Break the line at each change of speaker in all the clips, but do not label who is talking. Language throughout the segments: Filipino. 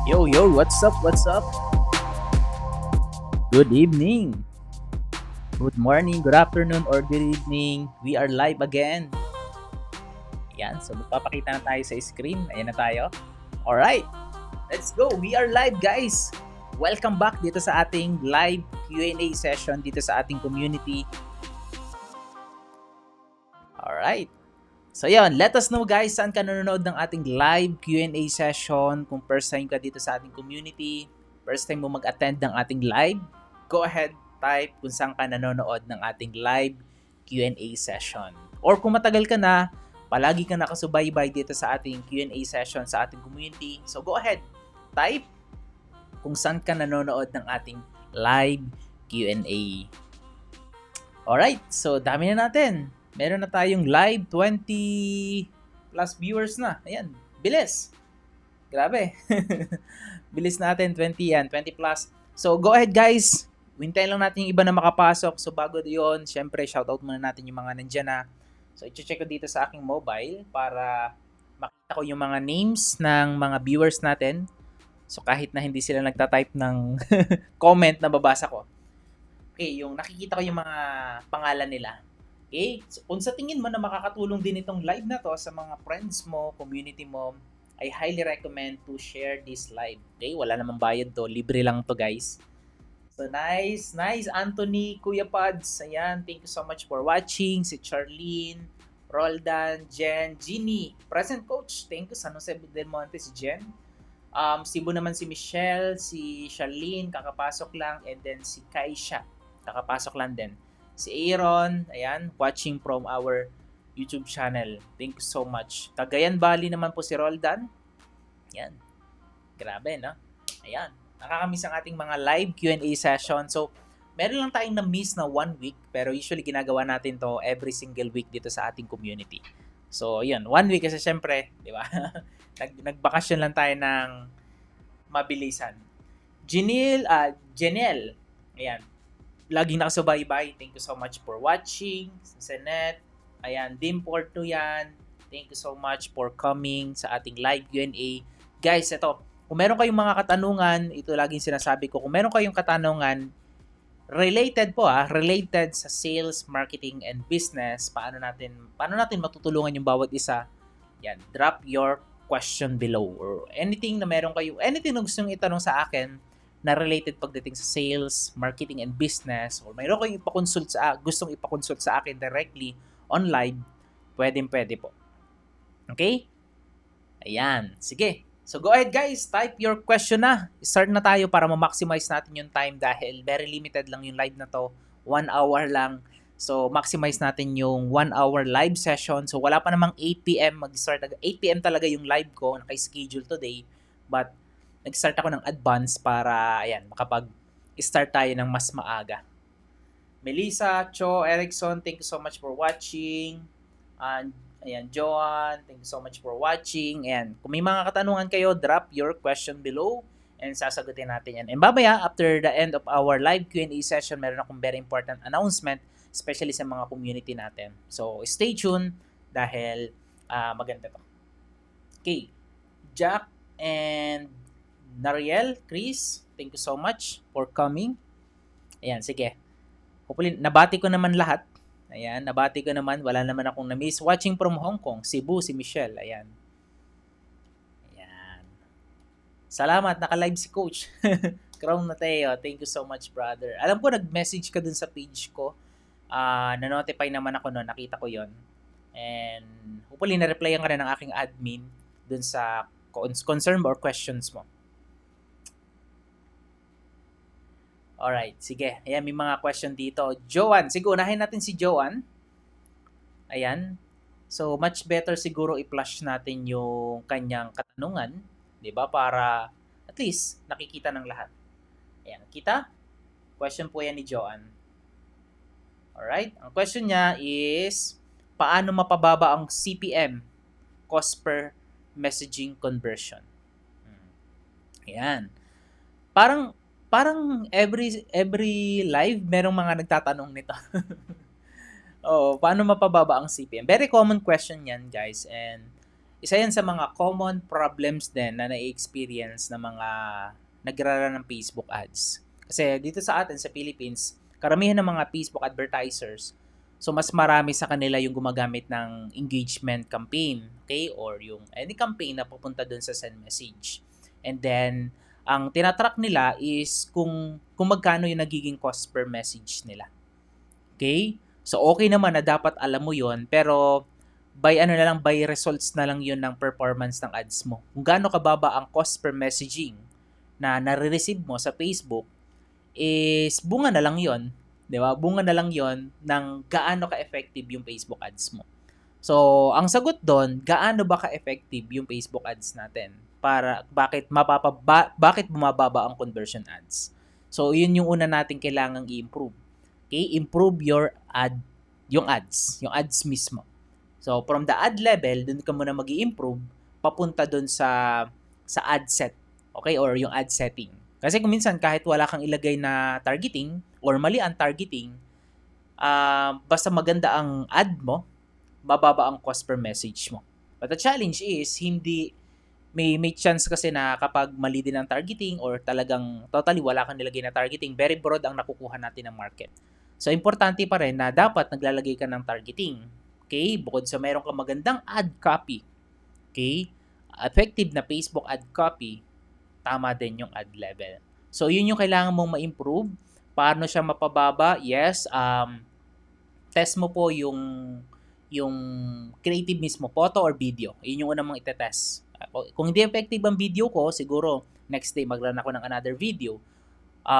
Yo, yo, what's up? What's up? Good evening, good morning, good afternoon, or good evening. We are live again. Yan, so magpapakita na tayo sa screen. Ayan na tayo. Alright, let's go. We are live, guys. Welcome back dito sa ating live Q&A session dito sa ating community. Alright. So yun, let us know guys saan ka nanonood ng ating live Q&A session. Kung first time ka dito sa ating community, first time mo mag-attend ng ating live, go ahead, type kung saan ka nanonood ng ating live Q&A session. Or kung matagal ka na, palagi ka nakasubaybay dito sa ating Q&A session sa ating community. So go ahead, type kung saan ka nanonood ng ating live Q&A. Alright, so dami na natin. Meron na tayong live 20 plus viewers na. Ayan, bilis. Grabe. Bilis natin, 20 yan, 20 plus. So go ahead guys. Hintayin lang natin yung iba na makapasok. So bago yun, syempre shoutout muna natin yung mga nandyan na. So i-check ko dito sa aking mobile para makita ko yung mga names ng mga viewers natin. So kahit na hindi sila nagta-type ng comment na babasa ko. Okay, yung nakikita ko yung mga pangalan nila. Okay? So, kung sa tingin mo na makakatulong din itong live na to sa mga friends mo, community mo, I highly recommend to share this live. Okay? Wala namang bayad to. Libre lang to guys. So nice, nice. Anthony, Kuya Pads. Ayan, thank you so much for watching. Si Charlene, Roldan, Jen, Ginny. Present coach. Thank you. San Jose del Monte, si Jen. Cebu naman si Michelle, si Charlene, kakapasok lang. And then si Kaisha, kakapasok lang din. Si Aaron, ayan, watching from our YouTube channel. Thank you so much. Cagayan Valley naman po si Roldan. Ayan. Grabe, no? Ayan. Nakakamiss ang ating mga live Q&A session. So, meron lang tayong na-miss na 1 week, pero usually ginagawa natin to every single week dito sa ating community. So, yun. 1 week kasi syempre, di ba? Nagbakasyon lang tayo ng mabilisan. Janelle, ayan. Laging nakasubaybay. Thank you so much for watching. Senet, ayan, Dim Porto yan. Thank you so much for coming sa ating live Q&A. Guys, ito, kung meron kayong mga katanungan, ito laging sinasabi ko, kung meron kayong katanungan, related sa sales, marketing, and business, paano natin matutulungan yung bawat isa, yan, drop your question below. Or anything na meron kayo, anything na gusto nyo itanong sa akin, na related pagdating sa sales, marketing, and business, or mayroon kayong gustong ipakonsult sa akin directly on live, pwede po. Okay? Ayan. Sige. So go ahead guys, type your question na. Start na tayo para ma-maximize natin yung time dahil very limited lang yung live na to. 1 hour lang. So maximize natin yung 1 hour live session. So wala pa namang 8 p.m. mag-start. 8 p.m. talaga yung live ko. Naka-schedule today. But nag-start ako ng advance para ayan, makapag-start tayo ng mas maaga. Melissa, Cho, Erickson, thank you so much for watching. And ayan, Joan, thank you so much for watching. And kung may mga katanungan kayo, drop your question below and sasagutin natin yan. And babaya, after the end of our live Q&A session, meron akong very important announcement, especially sa mga community natin. So, stay tuned dahil maganda to. Okay, Jack and Nariel, Chris, thank you so much for coming. Ayan, sige. Hopefully, nabati ko naman lahat. Ayan, nabati ko naman. Wala naman akong na-miss. Watching from Hong Kong, Cebu, si Michelle. Ayan. Ayan. Salamat, naka-live si Coach. Crown Mateo, thank you so much, brother. Alam ko, nag-message ka dun sa page ko. Na-notify naman ako noon, nakita ko yon. And hopefully, na-replyan ka rin ng aking admin dun sa concern or questions mo. Alright, sige. Ayan, may mga question dito. Joan, siguro unahin natin si Joan. Ayan. So, much better siguro i-flash natin yung kanyang katanungan. 'Di ba? Para at least nakikita ng lahat. Ayan, kita? Question po yan ni Joan. Alright. Ang question niya is, paano mapababa ang CPM? Cost per messaging conversion. Ayan. Parang every live merong mga nagtatanong nito. Paano mapababa ang CPM? Very common question 'yan, guys. And Isa yan sa mga common problems din na na-experience ng mga nagrara ng Facebook ads. Kasi dito sa atin sa Philippines, karamihan ng mga Facebook advertisers, so mas marami sa kanila yung gumagamit ng engagement campaign, okay? Or yung any campaign na pupunta dun sa send message. And then, ang tinatrack nila is kung magkano yung nagiging cost per message nila. Okay? So, okay naman na dapat alam mo yon, pero by ano na lang, by results na lang yun ng performance ng ads mo. Kung gaano kababa ang cost per messaging na nare-receive mo sa Facebook, is bunga na lang yon, 'di ba? Bunga na lang yon ng gaano ka-effective yung Facebook ads mo. So, ang sagot doon, gaano ba ka-effective yung Facebook ads natin? Para bakit bumababa ang conversion ads? So, yun yung una nating kailangang i-improve. Okay? Improve yung ads mismo. So, from the ad level, dun ka muna mag-i-improve papunta dun sa ad set. Okay? Or yung ad setting. Kasi kung minsan kahit wala kang ilagay na targeting or mali ang targeting, basta maganda ang ad mo, bababa ang cost per message mo. But the challenge is, may chance kasi na kapag mali din ang targeting or talagang totally wala kang nilagay na targeting, very broad ang nakukuha natin ng market. So, importante pa rin na dapat naglalagay ka ng targeting. Okay? Bukod sa meron kang magandang ad copy, okay? Effective na Facebook ad copy, tama din yung ad level. So, yun yung kailangan mong ma-improve. Paano siya mapababa? Yes, test mo po yung creative mismo, photo or video. Yun yung una mong itetest. Kung hindi effective ang video ko, siguro next day mag-run ako ng another video.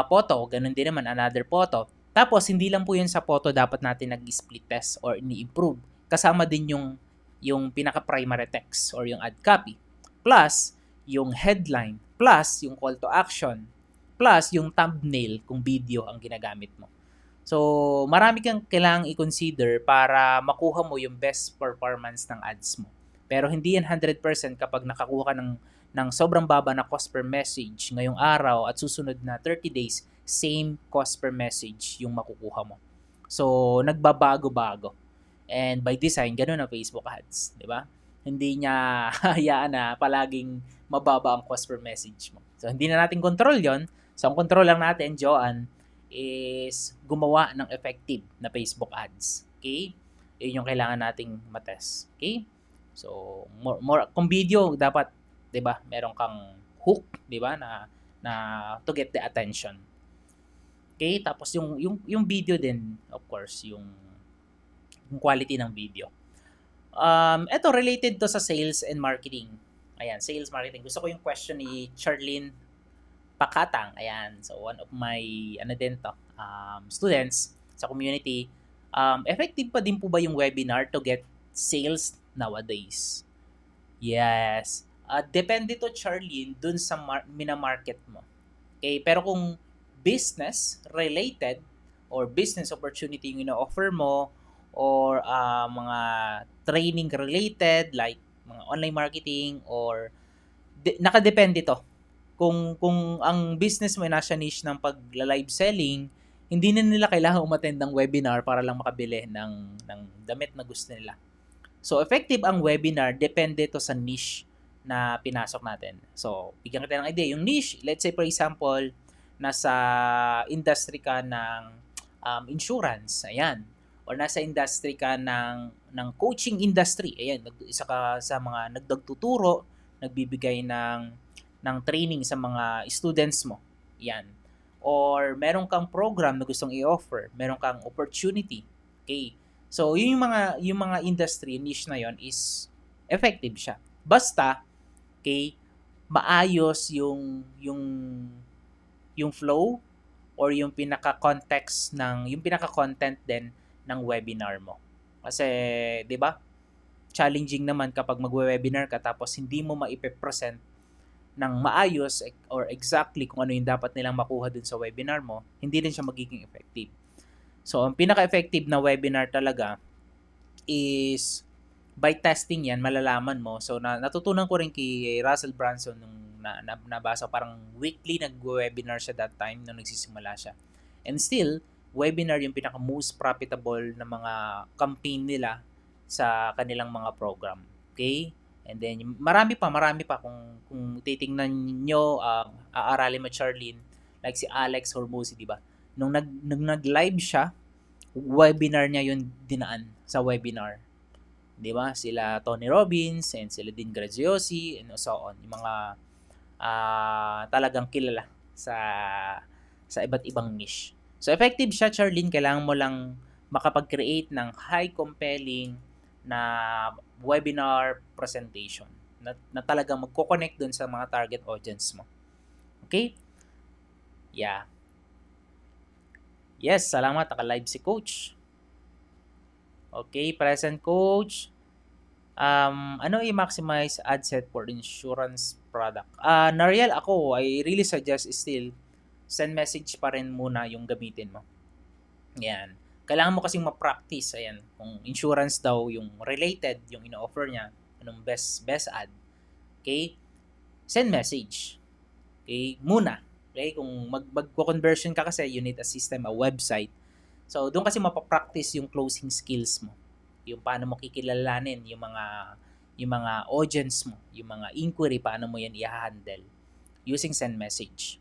Photo, ganun din naman, another photo. Tapos, hindi lang po yun sa photo dapat natin nag-split test or ni-improve. Kasama din yung pinaka-primary text or yung ad copy. Plus, yung headline. Plus, yung call to action. Plus, yung thumbnail kung video ang ginagamit mo. So, marami kang kailangang i-consider para makuha mo yung best performance ng ads mo. Pero hindi yan 100% kapag nakakuha ka ng sobrang baba na cost per message ngayong araw at susunod na 30 days, same cost per message yung makukuha mo. So, nagbabago-bago. And by design, ganun ang Facebook ads, di ba? Hindi niya hayaan na palaging mababa ang cost per message mo. So, hindi na natin control yon. So, ang control lang natin, Joanne, is gumawa ng effective na Facebook ads. Okay? Yun yung kailangan nating matest. Okay? So, more kung video dapat, 'di ba? Meron kang hook, 'di ba, na to get the attention. Okay? Tapos yung video din, of course, yung quality ng video. Ito related to sa sales and marketing. Ayan, sales marketing. Gusto ko yung question ni Charlene Pakatang. Ayan. So, one of my students sa community. Effective pa din po ba yung webinar to get sales nowadays? Yes. Depende to, Charlene, dun sa minamarket mo. Okay? Pero kung business related or business opportunity yung ino-offer mo or mga training related like mga online marketing or nakadepende to. Kung ang business mo ay nasa niche ng pag-live selling, hindi na nila kailangan umattend ng webinar para lang makabili ng damit na gusto nila. So, effective ang webinar, depende to sa niche na pinasok natin. So, bigyan kita ng idea. Yung niche, let's say for example, nasa industry ka ng insurance, ayan. Or nasa industry ka ng coaching industry, ayan. Isa ka sa mga nagtuturo, nagbibigay ng training sa mga students mo. Yan. Or meron kang program na gustong i-offer, meron kang opportunity. Okay? So, yung mga industry niche na yon is effective siya. Basta, okay, maayos yung flow or yung pinaka-context yung pinaka-content din ng webinar mo. Kasi, 'di ba? Challenging naman kapag magwe-webinar ka tapos hindi mo maipe-present ng maayos or exactly kung ano yung dapat nilang makuha dun sa webinar mo, hindi din siya magiging effective. So, ang pinaka-effective na webinar talaga is by testing yan, malalaman mo. So, natutunan ko rin kay Russell Brunson nung nabasa, parang weekly nag-webinar siya that time nung nagsisimula siya. And still, webinar yung pinaka-most profitable na mga campaign nila sa kanilang mga program. Okay? And then, marami pa kung titingnan nyo, aaralin mo Charlene, like si Alex Hormozy, di ba? Nung nag-live siya, webinar niya yung dinaan sa webinar. Di ba? Sila Tony Robbins and sila Dean Graziosi and so on. Yung mga talagang kilala sa iba't ibang niche. So, effective siya, Charlene. Kailangan mo lang makapag-create ng high compelling na webinar presentation na talagang magko-connect dun sa mga target audience mo. Okay? Yeah. Yes, salamat. Naka-live si Coach. Okay, present Coach. Ano i-maximize ad set for insurance product? Nariel, I really suggest still send message pa rin muna yung gamitin mo. Yan. Kailangan mo kasing ma-practice. Ayan. Kung insurance daw yung related, yung ino-offer niya, anong best ad. Okay? Send message. Okay? Muna. Okay? Kung mag-conversion ka kasi, you need a system, a website. So, doon kasi mapapractice yung closing skills mo. Yung paano mo kikilalanin yung mga audience mo, yung mga inquiry, paano mo yan i-handle using send message.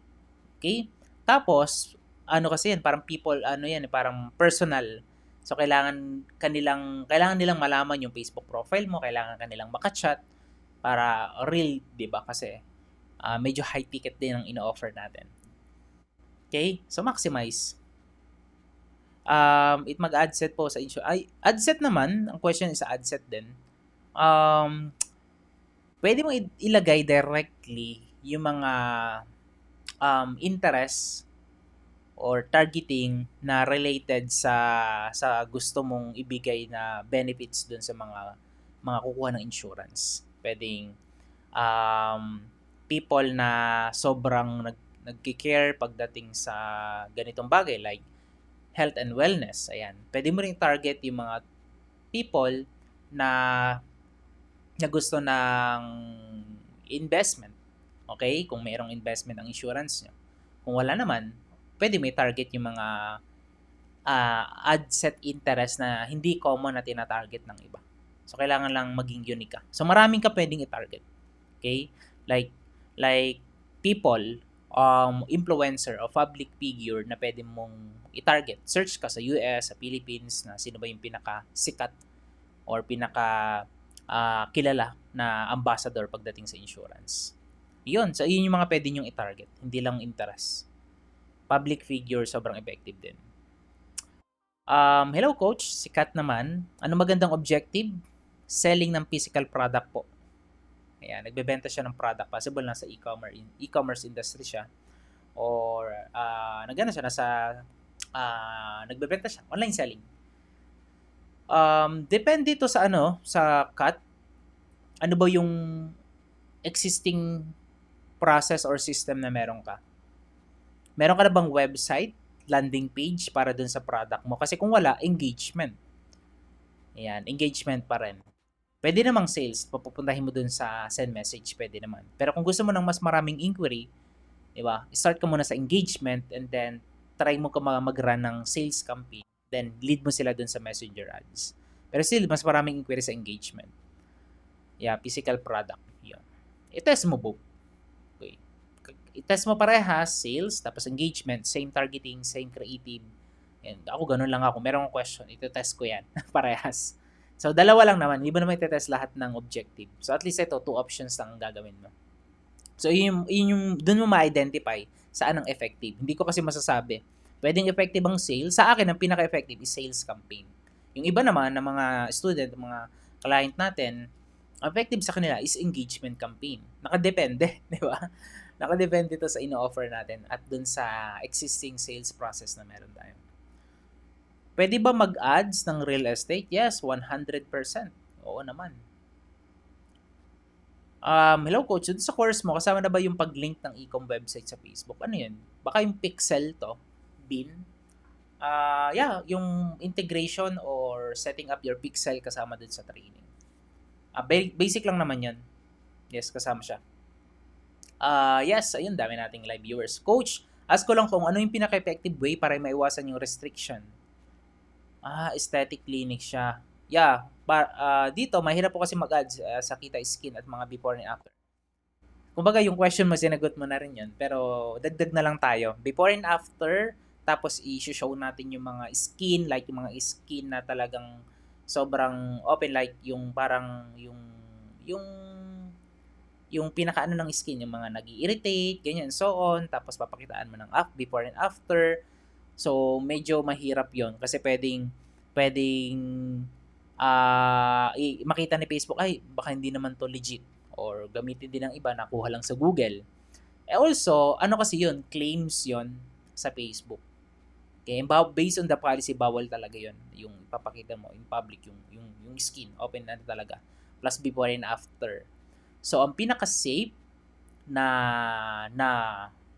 Okay? Tapos, kasi yan, parang people, parang personal. So, kailangan nilang malaman yung Facebook profile mo, kailangan kanilang makachat para real, di ba? Kasi, medyo high ticket din ang ino-offer natin. Okay? So, maximize. It mag-ad set po sa ad set naman, ang question is sa ad set din. Pwede mo ilagay directly yung mga interest or targeting na related sa gusto mong ibigay na benefits dun sa mga kukuha ng insurance. Pwedeng people na sobrang nagki-care pagdating sa ganitong bagay like health and wellness. Ayan. Pwede mo ring target yung mga people na gusto ng investment. Okay? Kung mayroong investment ang insurance nyo. Kung wala naman, pwede may target yung mga ad set interest na hindi common na tina-target ng iba. So, kailangan lang maging unique ka. So, maraming ka pwedeng i-target. Okay? Like people, influencer o public figure na pwede mong i-target. Search ka sa US, sa Philippines, na sino ba yung pinaka-sikat or kilala na ambassador pagdating sa insurance. Yun. So, yun yung mga pwede nyong i-target. Hindi lang interest. Public figure, sobrang effective din. Hello, Coach. Sikat naman. Ano magandang objective? Selling ng physical product po. Ayan, nagbebenta siya ng product. Possible nasa e-commerce industry siya. Or, nagbebenta siya. Online selling. Depende ito sa sa cut. Ano ba yung existing process or system na meron ka? Meron ka na bang website, landing page para dun sa product mo? Kasi kung wala, engagement. Ayan, engagement pa rin. Pwede namang sales, papupuntahin mo dun sa send message, pwede naman. Pero kung gusto mo ng mas maraming inquiry, di ba? Start ka muna sa engagement and then try mo ka mag-run ng sales campaign. Then lead mo sila dun sa messenger ads. Pero still, mas maraming inquiry sa engagement. Yeah, physical product. Yun. I-test mo both. Okay. I-test mo parehas, sales, tapos engagement, same targeting, same creative. And ako, ganun lang ako. Merong question, ito-test ko yan. Parehas. So, dalawa lang naman. Hindi mo naman iti-test lahat ng objective. So, at least ito, 2 options lang ang gagawin mo. So, yun yung dun mo ma-identify saan ang effective. Hindi ko kasi masasabi. Pwedeng effective ang sales. Sa akin, ang pinaka-effective is sales campaign. Yung iba naman, ng mga student, mga client natin, effective sa kanila is engagement campaign. Nakadepende, di ba? Nakadepende ito sa ino-offer natin at dun sa existing sales process na meron tayo. Pwede ba mag-ads ng real estate? Yes, 100%. Oo naman. Hello Coach, sa course mo, kasama na ba yung pag-link ng e-com website sa Facebook? Ano yun? Baka yung pixel to, bin. Yung integration or setting up your pixel kasama dun sa training. Basic lang naman yun. Yes, kasama siya. Yes, ayun, dami nating live viewers. Coach, ask ko lang kung ano yung pinaka-effective way para maiwasan yung restriction. Aesthetic clinic siya. dito mahirap po kasi mag-ads sa Kita Skin at mga before and after. Kumbaga yung question mo, sinagot mo na rin yun. Pero dagdag na lang tayo. Before and after, tapos i-show natin yung mga skin, like yung mga skin na talagang sobrang open, like yung parang yung yung pinakaano ng skin, yung mga nag-irritate, ganyan, so on. Tapos papakitaan mo ng before and after. So, medyo mahirap yon kasi pwedeng makita ni Facebook, ay, baka hindi naman to legit. Or gamitin din ng iba, nakuha lang sa Google. Also, ano kasi yun, claims yon sa Facebook. Okay, based on the policy, bawal talaga yon yung ipapakita mo in public, yung skin, open na talaga. Plus before and after. So, ang pinaka-safe na na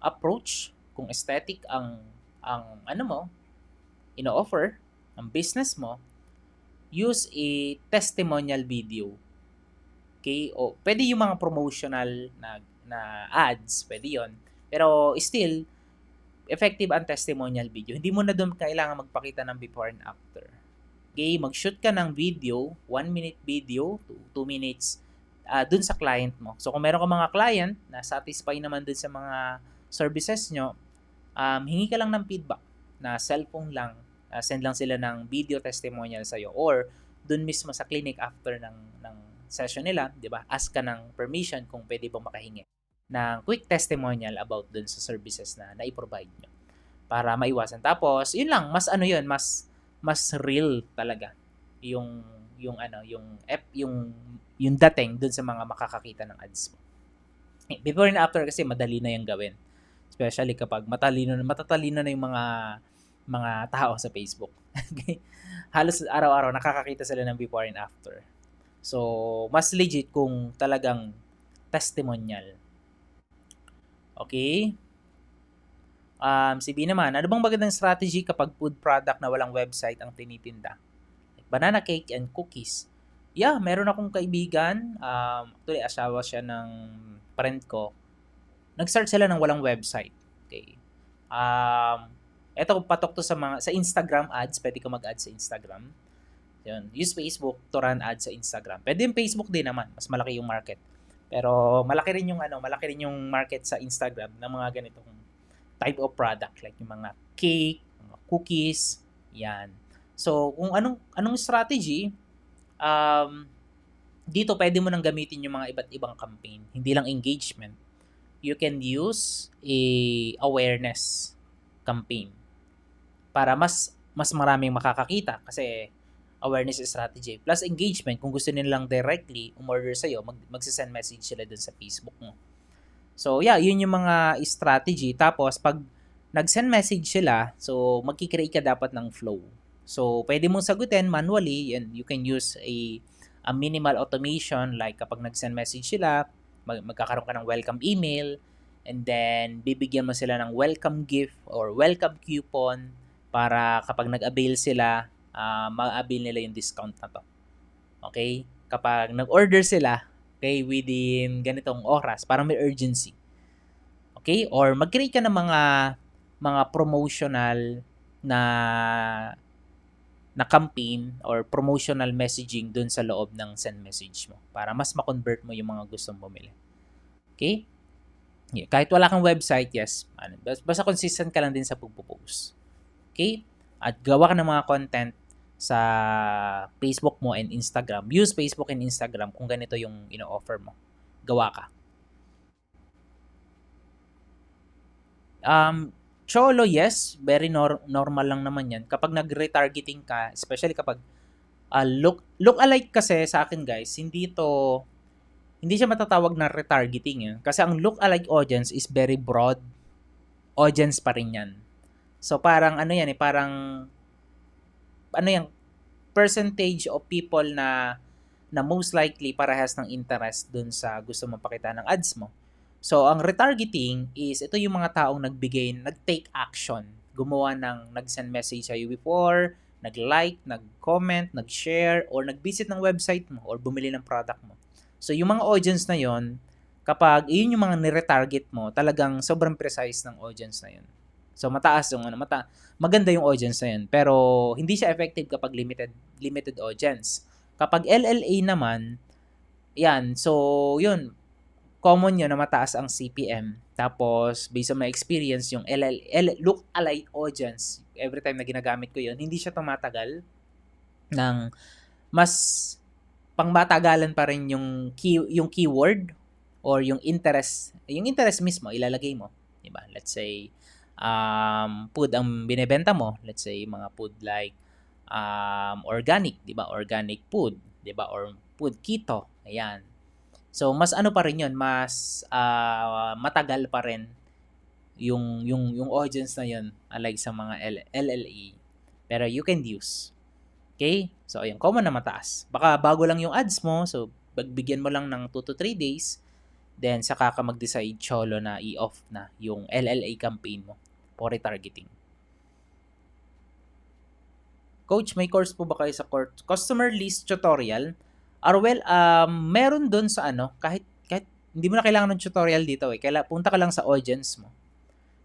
approach kung aesthetic ang ano mo ino-offer ang business mo, use a testimonial video. Okay? O pwede yung mga promotional na ads, pwede 'yon. Pero still effective ang testimonial video. Hindi mo na doon kailangan magpakita ng before and after. Okay, mag-shoot ka ng video, 1 minute video to 2 minutes dun sa client mo. So kung meron ka mga client na satisfy naman dun sa mga services nyo, hingi ka lang ng feedback na cellphone lang, send lang sila ng video testimonial sa'yo or dun mismo sa clinic after ng session nila, di ba? Ask ka ng permission kung pwede bang makahingi ng quick testimonial about dun sa services na i-provide nyo para maiwasan. Tapos, yun lang, mas ano yun, mas real talaga yung dating dun sa mga makakakita ng ads mo. Before and after kasi madali na yung gawin. Especially kapag matatalino na yung mga tao sa Facebook. Okay? Halos araw-araw nakakakita sila ng before and after. So, mas legit kung talagang testimonial. Okay? Si B naman, ano bang magandang strategy kapag food product na walang website ang tinitinda? Like banana cake and cookies. Yeah, meron akong kaibigan. Actually, asawa siya ng friend ko. Nag-start sila ng walang website. Okay. Eto patok to sa Instagram ads. Pwede ka mag-add sa Instagram. Yun. Use Facebook to run ads sa Instagram. Pwede yung Facebook din naman. Mas malaki yung market. Pero malaki rin yung market sa Instagram ng mga ganitong type of product like yung mga cake, mga cookies, yan. So, kung anong strategy, dito pwede mo nang gamitin yung mga iba't ibang campaign, hindi lang engagement. You can use a awareness campaign para mas maraming makakakita kasi awareness strategy plus engagement. Kung gusto nilang directly umorder sa'yo, magsisend message sila dun sa Facebook mo. So, yeah, yun yung mga strategy. Tapos, pag nag-send message sila, so, magkikreate ka dapat ng flow. So, pwede mong sagutin manually and you can use a minimal automation like kapag nag-send message sila, magkakaroon ka ng welcome email and then bibigyan mo sila ng welcome gift or welcome coupon para kapag nag-avail sila, ma-avail nila yung discount na to. Okay? Kapag nag-order sila, okay, within ganitong oras, parang may urgency. Okay? Or mag-create ka ng mga promotional na campaign or promotional messaging dun sa loob ng send message mo para mas ma-convert mo yung mga gustong bumili. Okay? Yeah, kahit wala kang website, yes. Basta consistent ka lang din sa pagpo-post. Okay? At gawa ka ng mga content sa Facebook mo and Instagram. Use Facebook and Instagram kung ganito yung ino-offer mo. Gawa ka. Cholo, yes. Very normal lang naman yan. Kapag nag-retargeting ka, especially kapag look alike kasi sa akin guys, hindi siya matatawag na retargeting. Kasi ang look alike audience is very broad audience pa rin yan. So parang parang percentage of people na most likely parehas ng interest dun sa gusto mong pakita ng ads mo. So, ang retargeting is, ito yung mga taong nag-take action. Gumawa nag-send message sa'yo before, nag-like, nag-comment, nag-share, or nag-visit ng website mo, or bumili ng product mo. So, yung mga audience na yon, kapag yun yung mga niretarget mo, talagang sobrang precise ng audience na yun. So mataas yung maganda yung audience na yun. Pero hindi siya effective kapag limited audience. Kapag LLA naman, yan. So yun, common yun na mataas ang CPM. Tapos based on my experience, yung look-alike audience, every time na ginagamit ko yun, hindi siya tumatagal ng mas pangmatagalan pa rin yung keyword or yung interest mismo ilalagay mo, 'di ba? Let's say food ang binebenta mo, let's say mga food like organic, 'di ba? Organic food, 'di ba? Or food keto. Ayan. So mas ano pa rin 'yon, mas matagal pa rin yung audience na 'yon unlike sa mga LLA. Pero you can use. Okay? So, ayun, common na mataas. Baka bago lang yung ads mo, so pagbigyan mo lang ng 2 to 3 days, then saka ka mag-decide cholo na i-off na yung LLA campaign mo for retargeting. Coach, may course po ba kayo sa customer list tutorial? Arwell, meron dun sa kahit hindi mo na kailangan ng tutorial dito punta ka lang sa audience mo.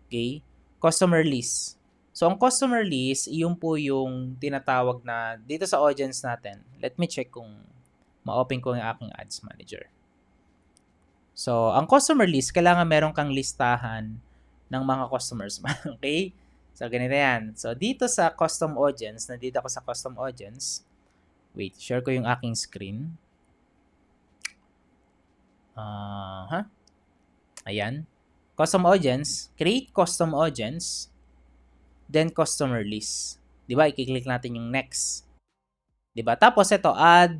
Okay? Customer list. So, ang customer list, yung po yung tinatawag na dito sa audience natin. Let me check kung ma-open ko yung aking ads manager. So, ang customer list, kailangan meron kang listahan ng mga customers mo. Okay? So, ganito yan. So, dito sa custom audience, nandito ako sa custom audience. Wait, share ko yung aking screen. Ayan. Custom audience. Create custom audience. Then customer list. 'Di ba? I-click natin yung next. 'Di ba? Tapos ito, add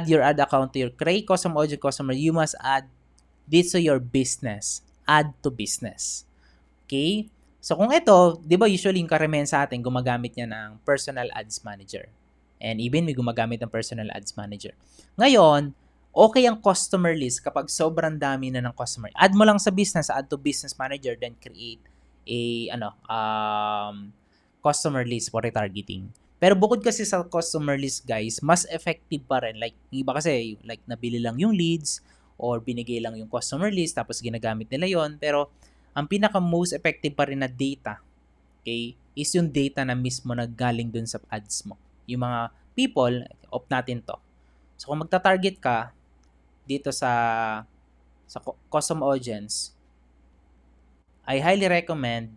your ad account to your create custom audience customer. You must add this to your business. Add to business. Okay? So kung ito, 'di ba usually yung karamihan sa atin gumagamit niya ng personal ads manager. And even may gumagamit ng personal ads manager. Ngayon, okay ang customer list kapag sobrang dami na ng customer. Add mo lang sa business, add to business manager, then create a customer list for retargeting. Pero bukod kasi sa customer list, guys, mas effective pa rin. Like, iba kasi, like, nabili lang yung leads or binigay lang yung customer list tapos ginagamit nila yon. Pero, ang pinaka most effective pa rin na data, okay, is yung data na mismo na galing dun sa ads mo. Yung mga people, off natin to. So, kung magta-target ka dito sa custom audience, I highly recommend,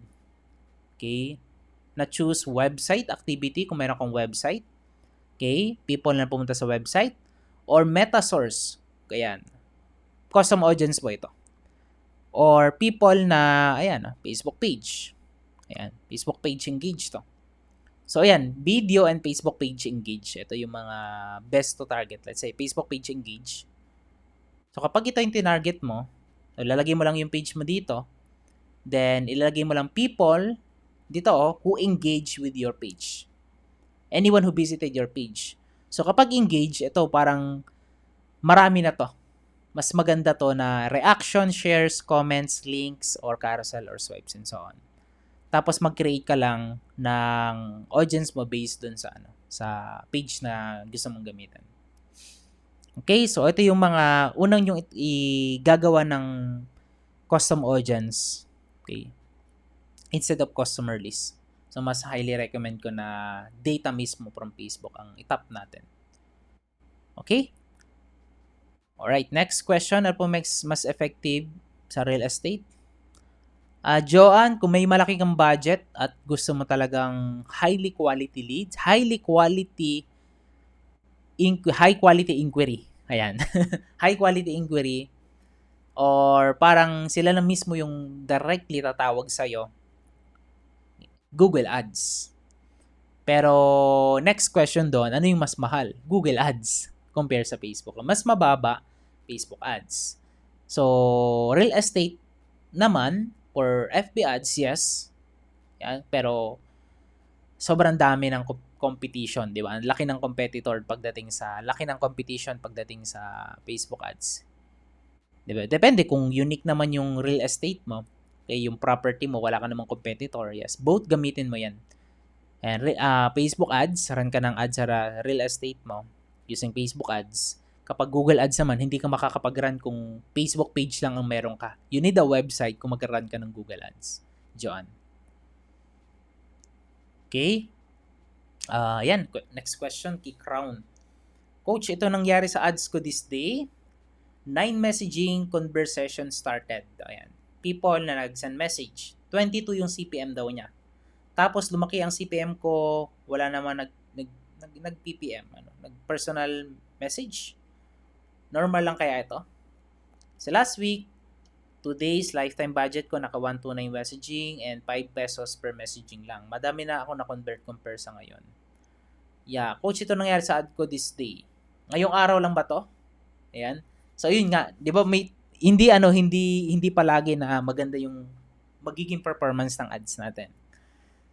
okay, na choose website activity kung meron kang website. Okay, people na pumunta sa website or meta source. Ayan. Custom audience po ito. Or people na, ayan, Facebook page. Ayan, Facebook page engage to. So, ayan, video and Facebook page engage. Ito yung mga best to target. Let's say, Facebook page engage. So, kapag ito yung tinarget mo, lalagay mo lang yung page mo dito. Then, ilalagay mo lang people dito who engage with your page. Anyone who visited your page. So, kapag engage, ito parang marami na to. Mas maganda to na reaction, shares, comments, links, or carousel, or swipes, and so on. Tapos, mag-create ka lang ng audience mo based dun sa sa page na gusto mong gamitin. Okay, so ito yung mga unang yung igagawa ng custom audience. Okay. Instead of customer list. So, mas highly recommend ko na data mismo from Facebook ang itap natin. Okay? Alright, next question. Ano po mas effective sa real estate? Joanne, kung may malaki kang budget at gusto mo talagang highly quality leads, high quality inquiry. Ayan. High quality inquiry or parang sila na mismo yung directly tatawag sa'yo, Google Ads. Pero next question doon, ano yung mas mahal? Google Ads compare sa Facebook. Mas mababa, Facebook Ads. So, real estate naman, for FB Ads, yes. Yan, pero sobrang dami ng competition, di ba? Ang laki ng competition pagdating sa Facebook Ads. Di ba? Depende kung unique naman yung real estate mo. Okay, yung property mo, wala ka namang competitor. Yes, both gamitin mo yan. And Facebook ads, run ka ng ads sa real estate mo using Facebook ads. Kapag Google ads naman, hindi ka makakapag-run kung Facebook page lang ang meron ka. You need a website kung mag-run ka ng Google ads. John. Okay? Yan. Next question, key crown. Coach, ito nangyari sa ads ko this day. 9 messaging conversation started. Ayan. People na nag-send message. 22 yung CPM daw niya. Tapos lumaki ang CPM ko, wala naman nag-PPM, nag-personal message. Normal lang kaya ito? So last week, 2 days, lifetime budget ko, naka 129 messaging and 5 pesos per messaging lang. Madami na ako na-convert compare sa ngayon. Yeah, coach, ito nangyari sa ad ko this day. Ngayong araw lang ba to? Ayan. So yun nga, 'di ba may hindi palagi na maganda yung magiging performance ng ads natin.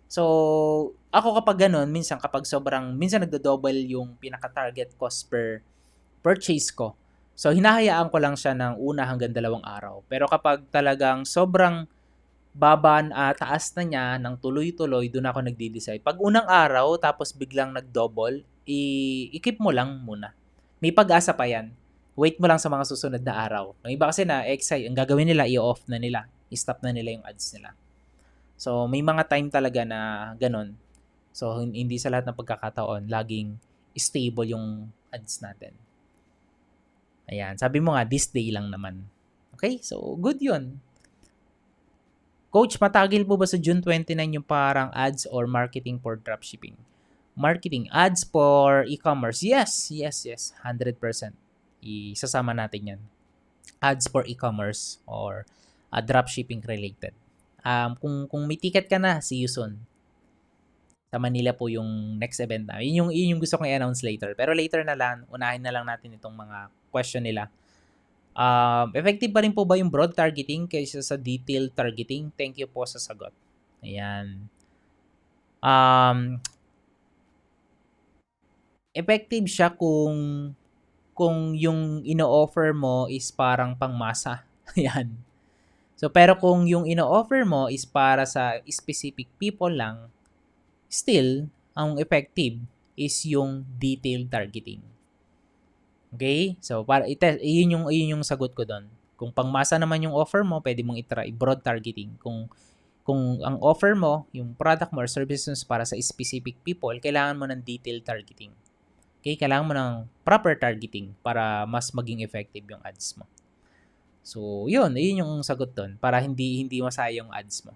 So, ako kapag ganun, minsan nagdo-double yung pinaka-target cost per purchase ko. So, hinahayaan ko lang siya ng 1 hanggang 2 araw. Pero kapag talagang sobrang taas na niya ng tuloy-tuloy, doon ako nagde-decide. Pag unang araw, tapos biglang nag-double, i-keep mo lang muna. May pag-asa pa yan. Wait mo lang sa mga susunod na araw. Ang iba kasi na-excite, ang gagawin nila, i-off na nila. I-stop na nila yung ads nila. So, may mga time talaga na ganun. So, hindi sa lahat ng pagkakataon, laging stable yung ads natin. Ayan. Sabi mo nga, this day lang naman. Okay? So, good yun. Coach, matagil po ba sa June 29 yung parang ads or marketing for dropshipping? Marketing ads for e-commerce. Yes. 100%. Isasama natin yan. Ads for e-commerce or dropshipping related. Kung may ticket ka na, see you soon. Sa Manila po yung next event na. Yun yung gusto kong i-announce later. Pero later na lang, unahin na lang natin itong mga question nila. Effective pa rin po ba yung broad targeting kaysa sa detailed targeting? Thank you po sa sagot. Ayan. Effective siya kung yung ino-offer mo is parang pangmasa. Ayan. So, pero kung yung ino-offer mo is para sa specific people lang, still, ang effective is yung detailed targeting. Okay? So, yun yung sagot ko doon. Kung pangmasa naman yung offer mo, pwede mong i-try broad targeting. Kung ang offer mo, yung product mo or services para sa specific people, kailangan mo ng detailed targeting. Okay? Kailangan mo ng proper targeting para mas maging effective yung ads mo. So, yun yung sagot doon para hindi masayang yung ads mo.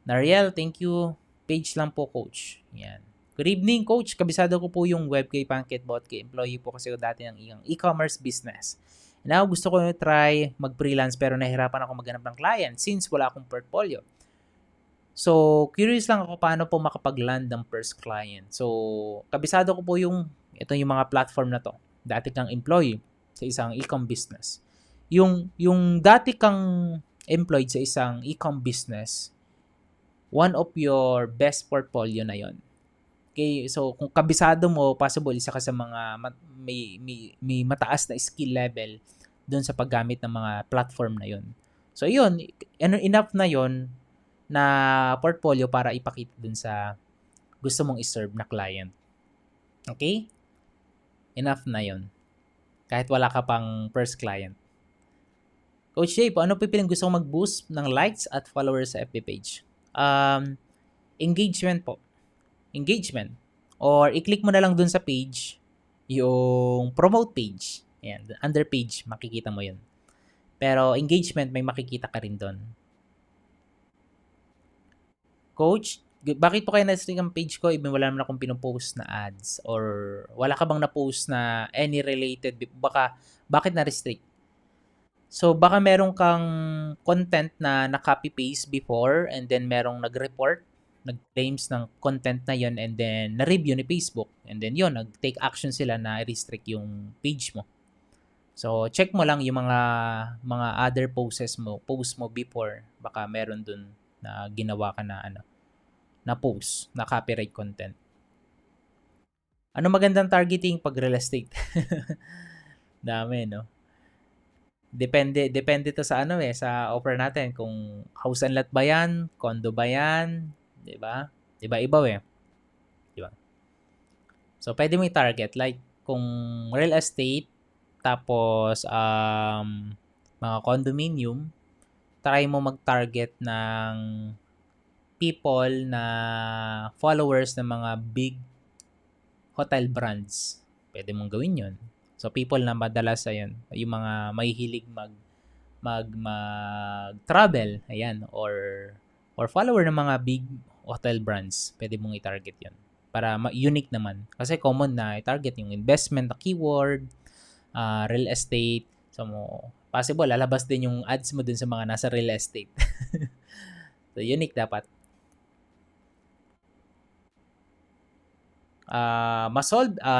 Nariel, thank you. Page lang po, coach. Yan. Good evening, coach. Kabisado ko po yung WebKay Pancake Botke. Employee po kasi ko dati ng e-commerce business. Now, gusto ko try mag-freelance pero nahirapan ako maghanap ng client since wala akong portfolio. So, curious lang ako paano po makapag-land ng first client. So, kabisado ko po yung mga platform na to. Dati kang employee sa isang e-com business. Yung dati kang employed sa isang e-com business, one of your best portfolio na yon. Okay, so kung kabisado mo, possible isa ka sa mga may mataas na skill level doon sa paggamit ng mga platform na yon. So yun, enough na yon na portfolio para ipakita dun sa gusto mong i-serve na client. Okay? Enough na yon. Kahit wala ka pang first client. Coach Jay, paano pipiling gusto kong mag-boost ng likes at followers sa FB page? Engagement po. Engagement. Or i-click mo na lang dun sa page, yung promote page. Ayan, under page, makikita mo yun. Pero engagement, may makikita ka rin dun. Coach, bakit po kayo na-restrict ang page ko? Even wala naman akong pinopost na ads. Or wala ka bang na-post na any related? Bakit na-restrict? So, baka meron kang content na na-copy-paste before and then merong nag-report, nag-claims ng content na yon and then na-review ni Facebook. And then yon nag-take action sila na restrict yung page mo. So, check mo lang yung mga other post mo before. Baka meron dun na ginawa ka na post, na copyright content. Ano magandang targeting pag real estate? Dami, no? Depende to sa sa offer natin kung house and lot ba 'yan, condo ba 'yan, 'di ba? Iba-iba eh. 'Di ba? So pwede mo i-target like kung real estate tapos mga condominium, try mo mag-target ng people na followers ng mga big hotel brands. Pwede mong gawin yun. So, people na madalas, ayun, yung mga mahihilig mag-travel, ayan, or follower ng mga big hotel brands, pwede mong i-target yun. Para unique naman. Kasi common na i-target yung investment na keyword, real estate. So, possible, lalabas din yung ads mo dun sa mga nasa real estate. So, unique dapat.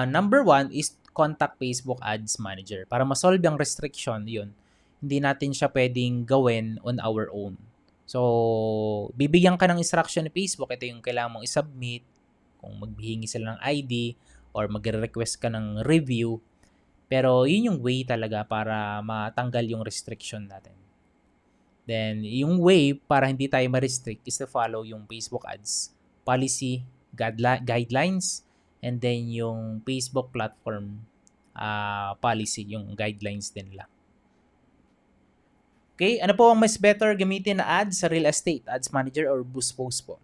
Number one is contact Facebook Ads Manager. Para masolve yung restriction, yun, hindi natin siya pwedeng gawin on our own. So, bibigyan ka ng instruction ni Facebook. Ito yung kailangan mong isubmit. Kung maghihingi sila ng ID or magre-request ka ng review. Pero, yun yung way talaga para matanggal yung restriction natin. Then, yung way para hindi tayo ma-restrict is to follow yung Facebook Ads policy, guidelines, and then yung Facebook platform policy, yung guidelines din nila. Okay, ano po ang mas better gamitin na ads sa real estate, Ads Manager or Boost Post po?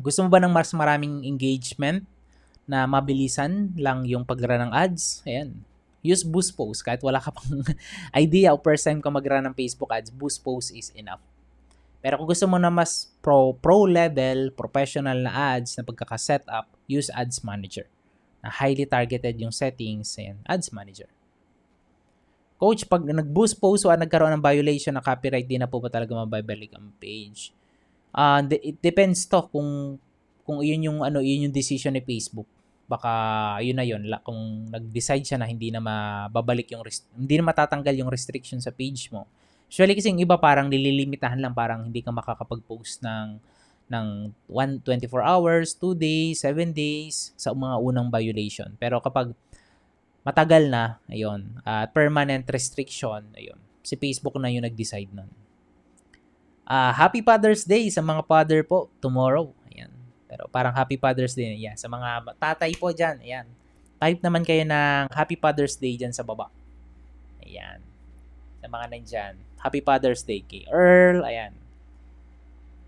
Gusto mo ba ng mas maraming engagement na mabilisan lang yung pag-run ng ads? Ayan, use Boost Post. Kahit wala ka pang idea o first time ka mag-run ng Facebook ads, Boost Post is enough. Pero kung gusto mo na mas pro level, professional na ads na pagkaka-setup, use Ads Manager. Na highly targeted yung settings, ayan, Ads Manager. Coach, pag nag-boost post o nagkaroon ng violation ng copyright, di na po ba talaga mababalik ang page? It depends to kung yun yung decision ni Facebook. Baka yun na yun, kung nag-decide siya na hindi na mababalik hindi na matatanggal yung restriction sa page mo. Usually kasi yung iba parang nililimitahan lang, parang hindi ka makakapag-post ng 24 hours, 2 days, 7 days sa mga unang violation. Pero kapag matagal na, ayun, permanent restriction, ayun, si Facebook na yung nag-decide nun. Happy Father's Day sa mga father po tomorrow. Ayan. Pero parang Happy Father's Day. Ayan. Sa mga tatay po dyan. Ayan. Type naman kayo ng Happy Father's Day dyan sa baba. Ayan. Sa mga nandyan. Happy Father's Day kay Earl. Ayan.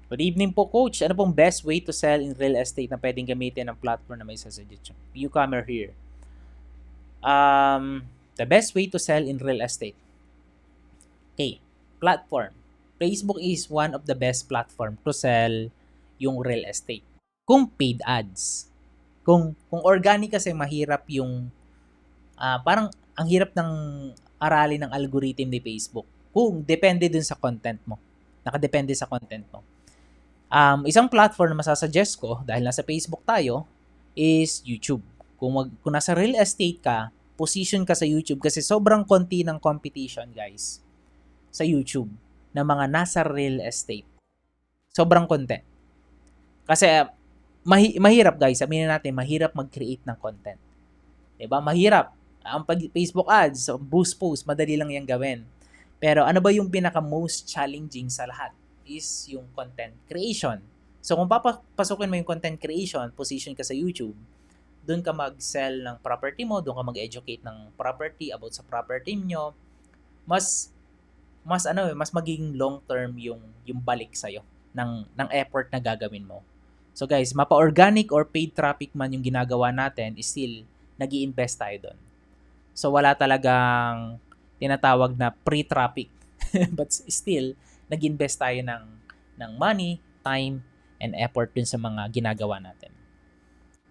Good evening po, Coach. Ano pong best way to sell in real estate na pwedeng gamitin ng platform na may suggestion? Newcomer here. The best way to sell in real estate. Okay. Platform. Facebook is one of the best platform to sell yung real estate. Kung paid ads. Kung organic kasi mahirap yung parang ang hirap ng aralin ng algorithm ni Facebook. Kung depende dun sa content mo. Nakadepende sa content mo. Isang platform na masasuggest ko dahil nasa Facebook tayo is YouTube. Kung nasa real estate ka, position ka sa YouTube kasi sobrang konti ng competition, guys, sa YouTube na mga nasa real estate. Sobrang konti. Kasi mahirap, guys. Aminin natin, mahirap mag-create ng content. Diba? Mahirap. Ang Facebook ads, boost post, madali lang yung gawin. Pero ano ba yung pinaka-most challenging sa lahat is yung content creation. So kung papasukin mo yung content creation, position ka sa YouTube, doon ka mag-sell ng property mo, doon ka mag-educate ng property about sa property nyo, mas magiging long-term yung balik sa'yo ng effort na gagawin mo. So guys, mapa-organic or paid traffic man yung ginagawa natin, still nag-i-invest tayo doon. So wala talagang tinatawag na pre-traffic. But still, nag-invest tayo ng money, time, and effort dun sa mga ginagawa natin.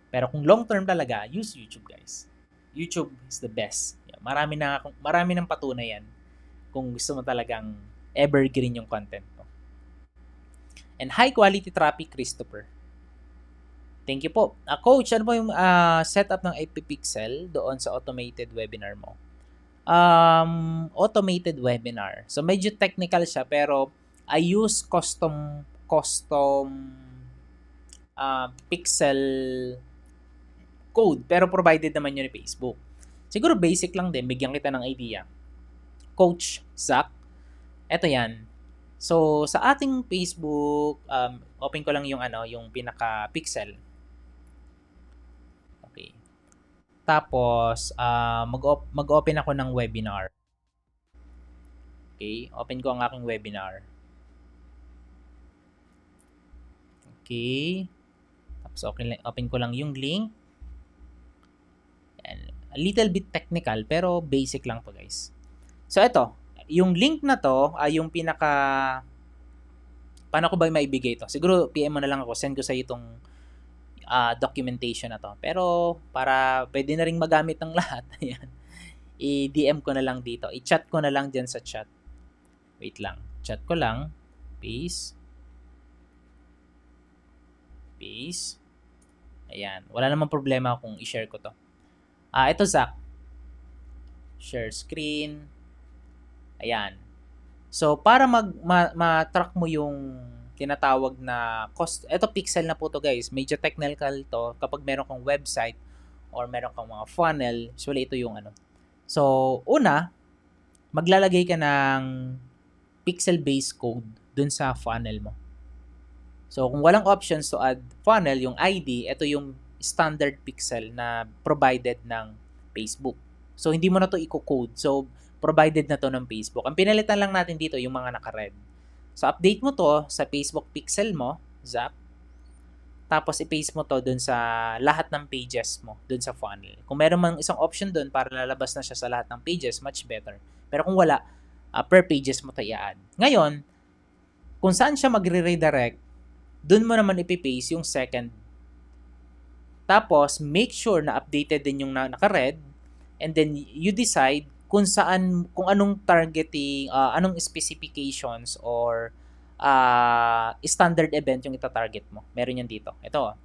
Pero kung long-term talaga, use YouTube, guys. YouTube is the best. Marami ng patunay yan kung gusto mo talagang evergreen yung content mo. And high quality traffic, Christopher. Thank you po. Coach, ano po yung setup ng AP Pixel doon sa automated webinar mo? Automated webinar. So medyo technical siya pero I use custom pixel code pero provided naman yun ni Facebook. Siguro basic lang din, bigyan kita ng idea. Coach Zach, eto yan. So sa ating Facebook, open ko lang yung yung pinaka pixel. Okay. Tapos mag-open ako ng webinar. Okay, open ko ang aking webinar. Okay. Tapos open ko lang yung link. And a little bit technical, pero basic lang to guys. So ito, yung link na to ay yung paano ko ba maibigay ito? Siguro PM mo na lang ako, send ko sa itong documentation na to. Pero para pwede na ring magamit ng lahat, ayan, i-DM ko na lang dito. I-chat ko na lang dyan sa chat. Wait lang. Chat ko lang. Paste. Paste. Ayan. Wala namang problema kung i-share ko to. Ito Zach. Share screen. Ayan. So, para ma-track mo yung tinatawag na cost, ito pixel na po to guys. Medyo technical to. Kapag meron kang website or meron kang mga funnel, usually ito yung ano. So, una, maglalagay ka ng pixel-based code dun sa funnel mo. So, kung walang options to add funnel, yung ID, ito yung standard pixel na provided ng Facebook. So, hindi mo na to i-code. So, provided na to ng Facebook. Ang pinalitan lang natin dito yung mga naka-red. So, update mo to sa Facebook pixel mo, Zap. Tapos, i-paste mo to dun sa lahat ng pages mo, dun sa funnel. Kung meron mang isang option dun para lalabas na siya sa lahat ng pages, much better. Pero kung wala, per pages mo to i-add. Ngayon, kung saan siya magre-redirect, dun mo naman ipipaste yung second. Tapos, make sure na updated din yung naka-red, and then you decide kung anong targeting, anong specifications or standard event yung ita-target mo. Meron yan dito. Ito.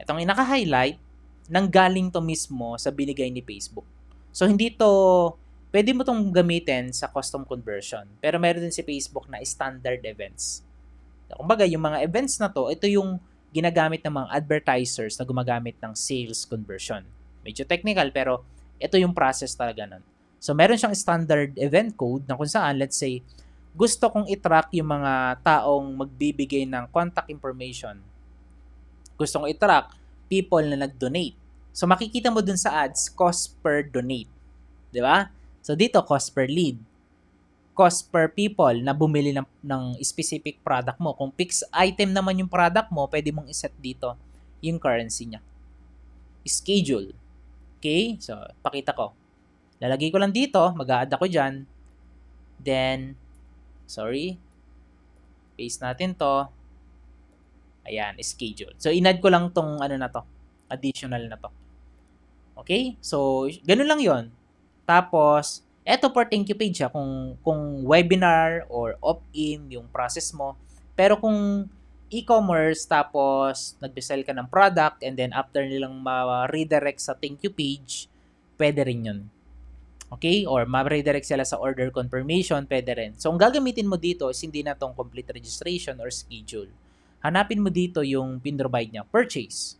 Itong naka-highlight, nanggaling to mismo sa binigay ni Facebook. So, hindi to, pwede mo tong gamitin sa custom conversion. Pero meron din si Facebook na standard events. Kumbaga, yung mga events na to, ito yung ginagamit ng mga advertisers na gumagamit ng sales conversion. Medyo technical, pero ito yung process talaga nun. So, meron siyang standard event code na kung saan, let's say, gusto kong i-track yung mga taong magbibigay ng contact information. Gusto kong i-track people na nag-donate. So, makikita mo dun sa ads, cost per donate. Di ba? So, dito, cost per lead. Cost per people na bumili ng specific product mo. Kung fixed item naman yung product mo, pwede mong iset dito yung currency niya. Schedule. Okay? So, pakita ko. Lalagay ko lang dito. Mag-a-add ako dyan. Then, paste natin to. Ayan, schedule. So, in-add ko lang tong na to. Additional na to. Okay? So, ganun lang yon. Tapos, eto for thank you page kung webinar or opt-in yung process mo. Pero kung e-commerce tapos nag-sell ka ng product and then after nilang ma-redirect sa thank you page, pwede rin yun. Okay? Or ma-redirect sila sa order confirmation, pwede rin. So, ang gagamitin mo dito is hindi na tong complete registration or schedule. Hanapin mo dito yung pin-provide niya, purchase.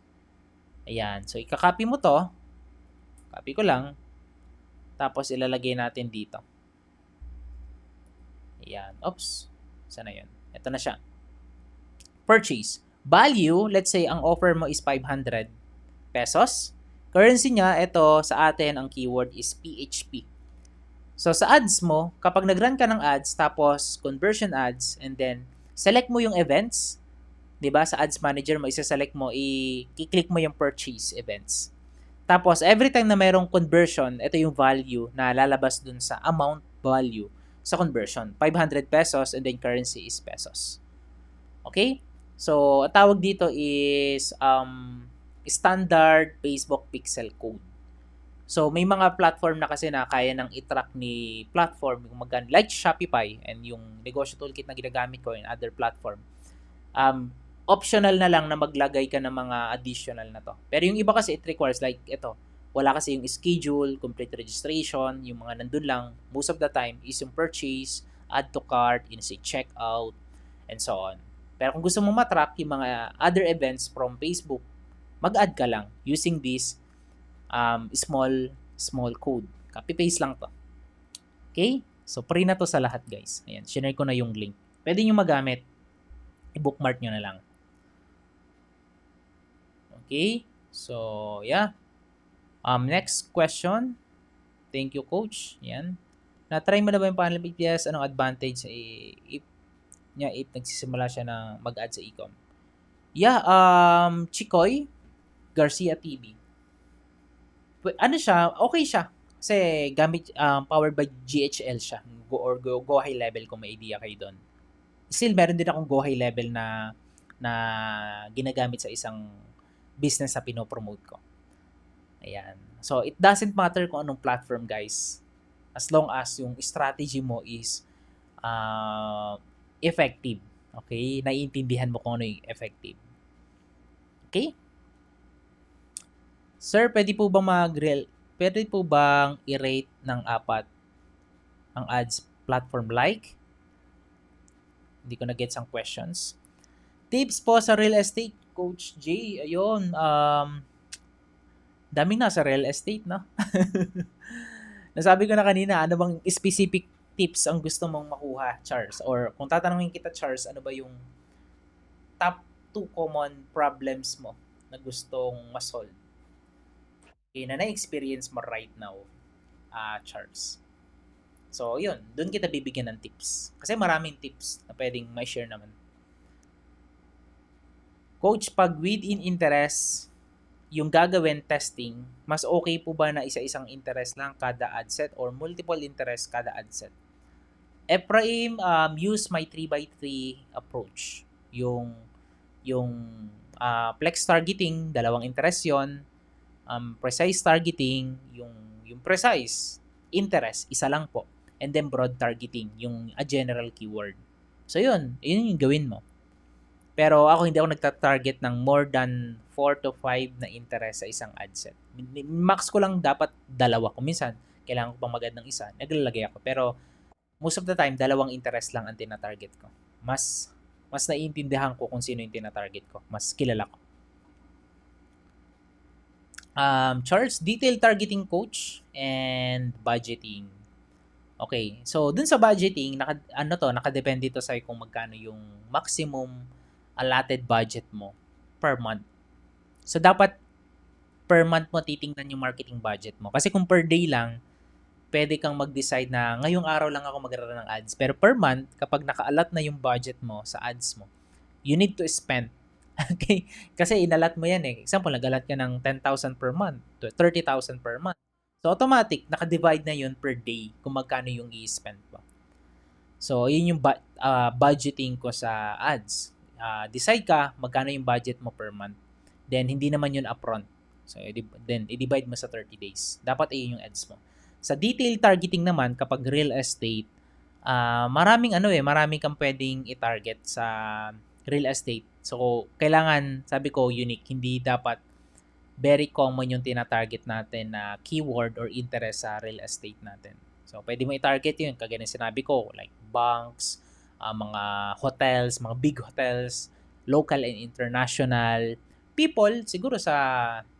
Ayan. So, ikakopy mo to. Copy ko lang. Tapos, ilalagay natin dito. Ayan. Oops. Sana yun? Ito na siya. Purchase. Value, let's say, ang offer mo is 500 pesos. Currency niya, ito sa atin, ang keyword is PHP. So, sa ads mo, kapag nag-run ka ng ads, tapos conversion ads, and then, select mo yung events. Diba? Sa ads manager mo, isa-select mo, i-click mo yung purchase events. Tapos, every time na mayroong conversion, ito yung value na lalabas dun sa amount value sa conversion. 500 pesos and then currency is pesos. Okay? So, ang tawag dito is standard Facebook pixel code. So, may mga platform na kasi na kaya nang i-track ni platform, like Shopify and yung negosyo toolkit na ginagamit ko in other platform. Optional na lang na maglagay ka ng mga additional na to. Pero yung iba kasi it requires like ito, wala kasi yung schedule, complete registration, yung mga nandun lang, most of the time is yung purchase, add to cart, say checkout, and so on. Pero kung gusto mo matrack yung mga other events from Facebook, mag-add ka lang using this small code. Copy-paste lang to. Okay? So, free na to sa lahat guys. Ayan, share ko na yung link. Pwede nyo magamit. I-bookmark nyo na lang. Okay, so yeah. Next question. Thank you, coach. Yan. Na-try mo na ba yung panel BPS? Anong advantage if nagsisimula siya na mag-add sa e-com? Yeah, Chikoy Garcia TV. Ano siya, okay siya. Kasi gamit, powered by GHL siya. Go high level kung may idea kayo doon. Still, meron din akong go high level na ginagamit sa isang business na pinopromote ko. Ayan. So, it doesn't matter kung anong platform, guys. As long as yung strategy mo is effective. Okay? Naiintindihan mo kung ano yung effective. Okay? Sir, pwede po bang i-rate ng 4 ang ads platform like? Hindi ko na-gets ang questions. Tips po sa real estate, Coach J. Ayun, daming nasa real estate, no? Nasabi ko na kanina, ano bang specific tips ang gusto mong makuha, Charles? Or kung tatanungin kita, Charles, ano ba yung top 2 common problems mo na gustong ma-solve? Okay, na na-experience mo right now, Charles. So, yun. Doon kita bibigyan ng tips. Kasi maraming tips na pwedeng may share naman. Coach, pag within interest, yung gagawin testing, mas okay po ba na isa-isang interest lang kada ad set or multiple interest kada ad set? Ephraim, use my 3x3 approach. Yung flex targeting, dalawang interest yon. Precise targeting, yung precise interest, isa lang po. And then broad targeting, yung a general keyword. So yun yung gawin mo. Pero ako hindi ako nagta-target ng more than 4 to 5 na interest sa isang ad set. Max ko lang dapat 2. Kung minsan, kailangan ko pang mag-add ng isa, naglalagay ako. Pero most of the time, 2 interest lang ang tina-target ko. Mas naiintindihan ko kung sino yung tina-target ko. Mas kilala ko. Charles, detail targeting coach and budgeting. Okay. So, dun sa budgeting, nakadepende to sa kung magkano yung maximum allotted budget mo per month. So, dapat per month mo titingnan yung marketing budget mo. Kasi kung per day lang, pwede kang mag-decide na ngayong araw lang ako mag-run ng ads. Pero per month, kapag naka-allot na yung budget mo sa ads mo, you need to spend. Okay? Kasi inalat mo yan eh. Example, nag-allot ka ng 10,000 per month to 30,000 per month. So, automatic, naka-divide na yun per day kung magkano yung i-spend mo. So, yun yung budgeting ko sa ads. Decide ka magkano yung budget mo per month. Then, hindi naman yun upfront. So, then, i-divide mo sa 30 days. Dapat ayun yung ads mo. Sa detail targeting naman, kapag real estate, maraming kang pwedeng i-target sa real estate. So, kailangan, sabi ko, unique. Hindi dapat very common yung tina-target natin na keyword or interest sa real estate natin. So, pwede mo i-target yun. Kagaya ng sinabi ko, like banks, mga hotels, mga big hotels, local and international. People, siguro sa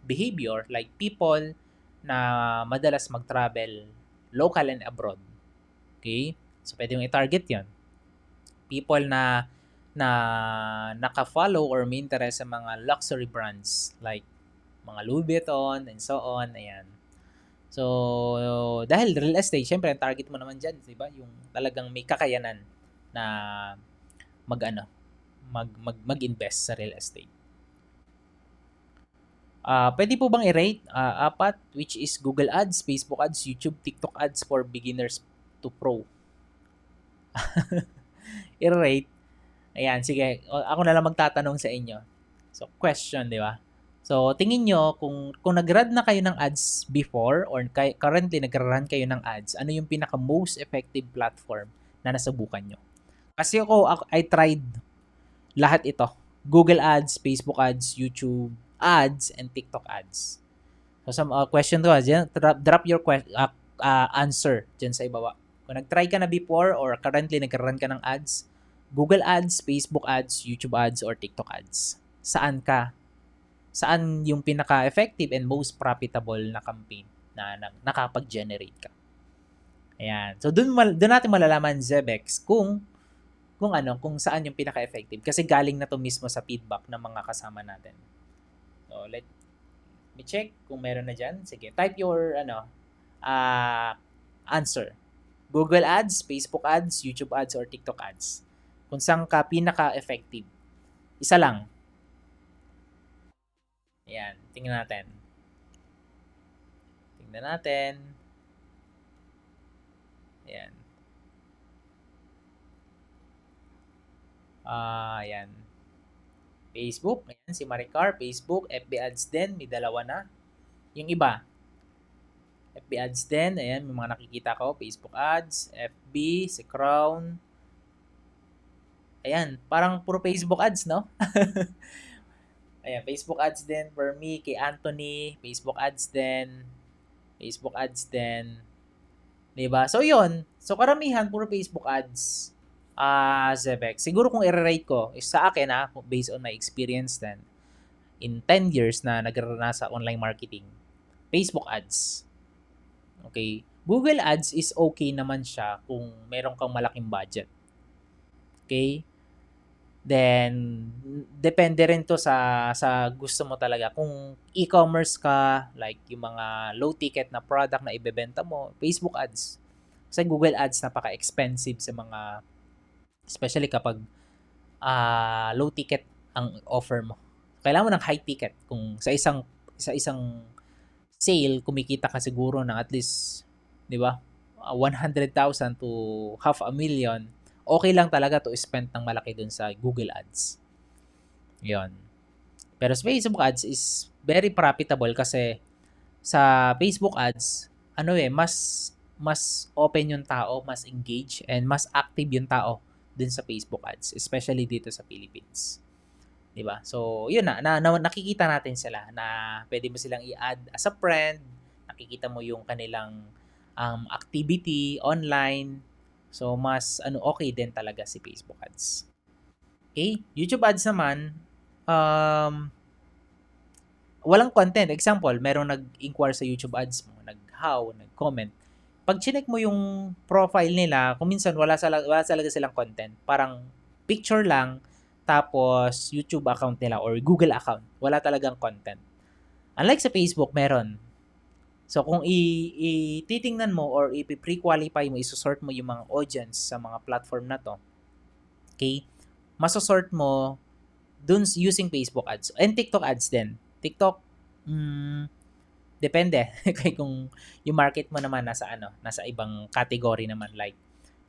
behavior, like people na madalas mag-travel local and abroad. Okay? So, pwede mo i-target yun. People na naka-follow or may interest sa mga luxury brands like mga Louis Vuitton and so on. Ayan. So, dahil real estate, syempre, ang target mo naman dyan, di ba? Yung talagang may kakayanan na mag-invest sa real estate. Pwede po bang i-rate 4, which is Google Ads, Facebook Ads, YouTube, TikTok Ads for beginners to pro? I-rate. Ayan, sige. Ako na lang magtatanong sa inyo. So, question, di ba? So, tingin nyo, kung nag-run na kayo ng ads before or currently nag-run kayo ng ads, ano yung pinaka-most effective platform na nasubukan nyo? Kasi I tried lahat ito. Google Ads, Facebook Ads, YouTube Ads, and TikTok Ads. So, some question to, drop your answer dyan sa ibaba. Kung nag-try ka na before or currently nag-run ka ng ads, Google Ads, Facebook Ads, YouTube Ads, or TikTok Ads. Saan ka? Saan yung pinaka-effective and most profitable na campaign na nakapag-generate ka? Ayan. So, doon natin malalaman, Zebex, kung saan yung pinaka-effective. Kasi galing na to mismo sa feedback ng mga kasama natin. So, let me check kung meron na dyan. Sige, type your answer. Google Ads, Facebook Ads, YouTube Ads, or TikTok Ads. Kung saan ka pinaka-effective. Isa lang. Ayan, tingnan natin. Tingnan natin. Ayan. Ayan. Facebook, ayan, si Maricar, Facebook, FB ads din, may dalawa na. Yung iba, FB ads din, ayan, may mga nakikita ko, Facebook ads, FB, si Crown. Ayan, parang puro Facebook ads, no? Ayan, Facebook ads din for me, kay Anthony, Facebook ads din, Facebook ads din. 'Di ba? So, 'yun. So, karamihan puro Facebook ads. Zebex. Siguro kung i-rate ko, is sa akin based on my experience then, in 10 years na nagrarana sa online marketing, Facebook ads. Okay? Google ads is okay naman siya kung meron kang malaking budget. Okay? Then, depende rin to sa gusto mo talaga. Kung e-commerce ka, like yung mga low ticket na product na ibebenta mo, Facebook ads. Kasi Google ads napaka-expensive sa mga, especially kapag low ticket ang offer mo. Kailangan mo ng high ticket. Kung sa isang sale, kumikita ka siguro ng at least, 'di ba? 100,000 to half a million. Okay lang talaga to spend ng malaki dun sa Google Ads. 'Yon. Pero sa Facebook Ads is very profitable kasi sa Facebook Ads, mas open yung tao, mas engage, and mas active yung tao dun sa Facebook Ads, especially dito sa Philippines. 'Di ba? So, 'yun nakikita natin sila na pwede mo silang i-add as a friend, nakikita mo yung kanilang activity online. So, mas okay din talaga si Facebook Ads. Okay? YouTube Ads naman, um, walang content. Example, merong nag-inquire sa YouTube Ads mo, nag-how, nag-comment. Pag chinek mo yung profile nila, kung minsan wala talaga silang content. Parang picture lang, tapos YouTube account nila or Google account. Wala talagang content. Unlike sa Facebook, meron. So, kung titingnan mo or i-pre-qualify mo, isusort mo yung mga audience sa mga platform na to, okay, masosort mo dun using Facebook ads and TikTok ads din. TikTok, depende. Kaya kung yung market mo naman nasa ibang category naman, like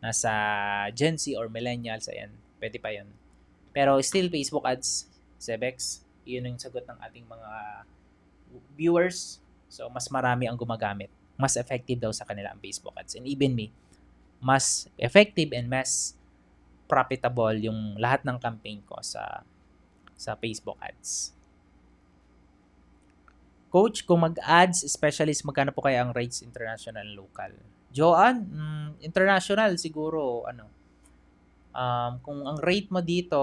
nasa Gen Z or millennials, ayan, pwede pa yun. Pero still Facebook ads, Zebex, yun yung sagot ng ating mga viewers. So, mas marami ang gumagamit. Mas effective daw sa kanila ang Facebook ads. And even me, mas effective and mas profitable yung lahat ng campaign ko sa Facebook ads. Coach, kung mag-ads specialist, magkano po kaya ang rates international and local? Joanne, international siguro, kung ang rate mo dito,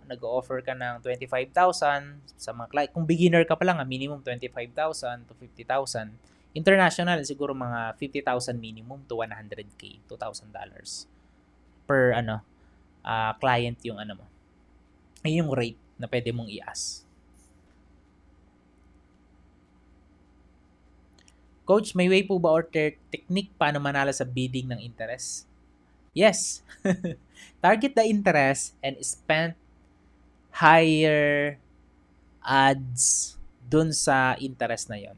nag-offer ka ng 25,000 sa mga client, kung beginner ka pa lang, minimum 25,000 to 50,000. International, siguro mga 50,000 minimum to 100K, $2,000 per client yung mo. Ay yung rate na pwede mong i-ask. Coach, may way po ba or technique paano manalo sa bidding ng interest? Yes. Target the interest and spend higher ads dun sa interest na yon.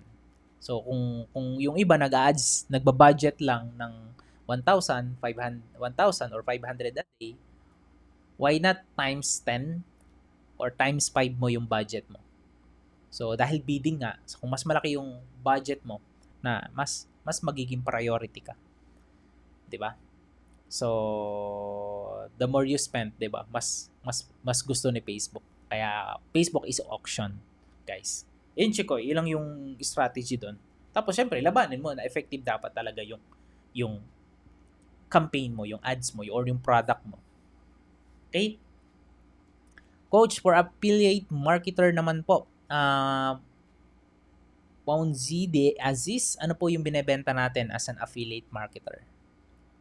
So, kung yung iba nag-ads, nagba-budget lang ng 1,000, 1,000 or 500 a day, why not times 10 or times 5 mo yung budget mo? So, dahil bidding nga, so kung mas malaki yung budget mo, na mas magiging priority ka. 'Di ba? So, the more you spend, 'di ba? Mas gusto ni Facebook. Kaya Facebook is auction, guys. Chikoy, ilang yung strategy doon. Tapos syempre, labanin mo na effective dapat talaga yung campaign mo, yung ads mo, or yung product mo. Okay? Coach, for affiliate marketer naman po, Pounzi de Aziz, ano po yung binebenta natin as an affiliate marketer?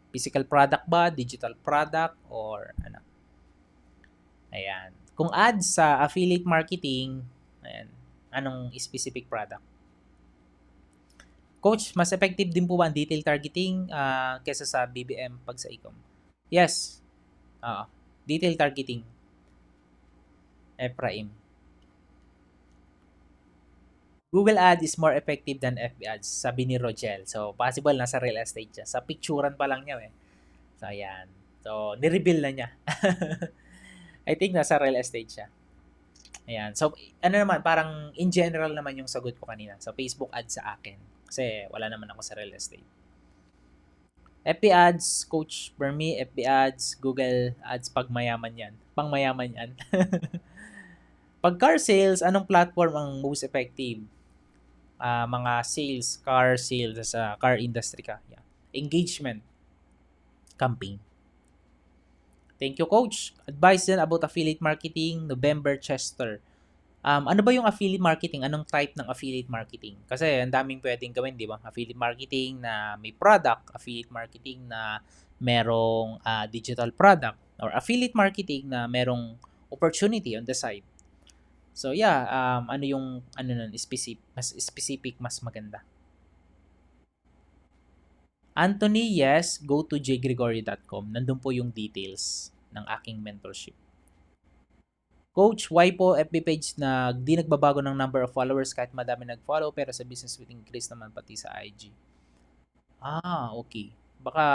Physical product ba? Digital product? Or ano? Ayan. Kung ads sa affiliate marketing, ayan, anong specific product? Coach, mas effective din po ba ang detail targeting kesa sa BBM pag sa e-com? Yes. Detail targeting. Ephraim. Google Ads is more effective than FB Ads, sabi ni Rogel. So, possible nasa real estate siya. Sa picturean pa lang niya eh. So, ayan. So, nireveal na niya. I think nasa real estate siya. Ayan. So, ano naman, parang in general naman yung sagot ko kanina. So, Facebook ads sa akin. Kasi wala naman ako sa real estate. FB ads, Coach for me, FB ads, Google ads, pag mayaman yan. Pang mayaman yan. Pag car sales, anong platform ang most effective? Mga sales, car sales sa car industry ka. Yeah. Engagement campaign. Thank you, Coach. Advice din about affiliate marketing, November Chester. Ano ba yung affiliate marketing? Anong type ng affiliate marketing? Kasi ang daming pwedeng gawin, di ba? Affiliate marketing na may product, affiliate marketing na merong digital product, or affiliate marketing na merong opportunity on the side. So yeah, ano yung specific, mas maganda. Anthony, yes, go to jgregory.com. Nandun po yung details ng aking mentorship. Coach, why po FB page na di nagbabago ng number of followers kahit madami nag-follow pero sa business with increase naman pati sa IG? Okay. Baka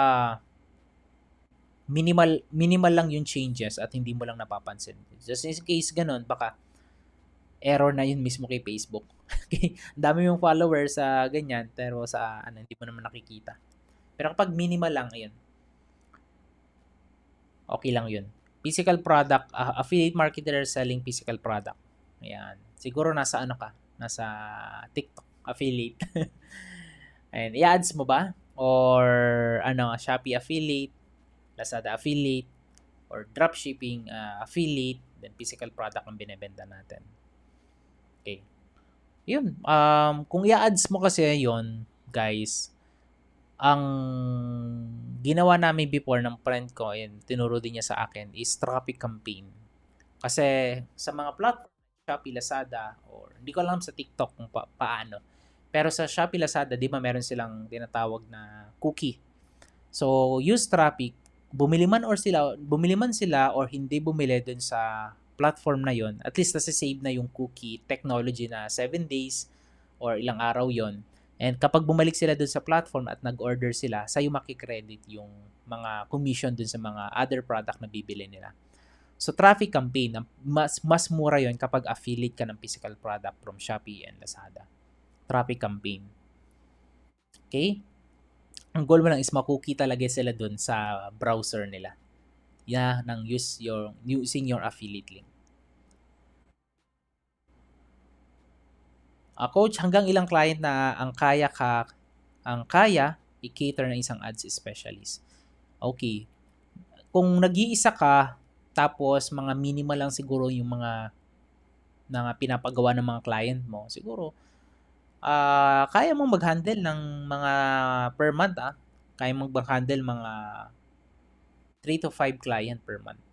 minimal lang yung changes at hindi mo lang napapansin. Just in case ganun, baka error na yun mismo kay Facebook. Okay? Dami yung followers sa ganyan pero sa hindi mo naman nakikita. Pero kapag minimal lang, ayun. Okay lang yun. Physical product, affiliate marketer selling physical product. Ayan. Siguro nasa nasa TikTok affiliate. Ayan, i-ads mo ba? Or Shopee affiliate, Lazada affiliate, or dropshipping affiliate, then physical product ang binebenta natin. Okay. Yun. Kung i-ads mo kasi yon, guys, ang ginawa namin before ng friend ko and tinuro din niya sa akin is traffic campaign. Kasi sa mga platform, Shopee, Lazada, or hindi ko alam sa TikTok kung paano. Pero sa Shopee, Lazada, di ba meron silang tinatawag na cookie. So, use traffic, bumili man sila or hindi bumili dun sa platform na yon, at least nasa-save na yung cookie technology na 7 days or ilang araw yon. And kapag bumalik sila dun sa platform at nag-order sila, sa'yo makikredit yung mga commission dun sa mga other product na bibili nila. So, traffic campaign, mas mura yon kapag affiliate ka ng physical product from Shopee and Lazada. Traffic campaign. Okay? Ang goal mo lang is makuki talaga sila dun sa browser nila. Yeah, using your affiliate link. Coach, hanggang ilang client na ang kaya i-cater ng isang ads specialist? Okay. Kung nag-iisa ka, tapos mga minimal lang siguro yung mga pinapagawa ng mga client mo, siguro, kaya mong mag-handle ng mga per month, kaya mong mag-handle mga 3 to 5 client per month.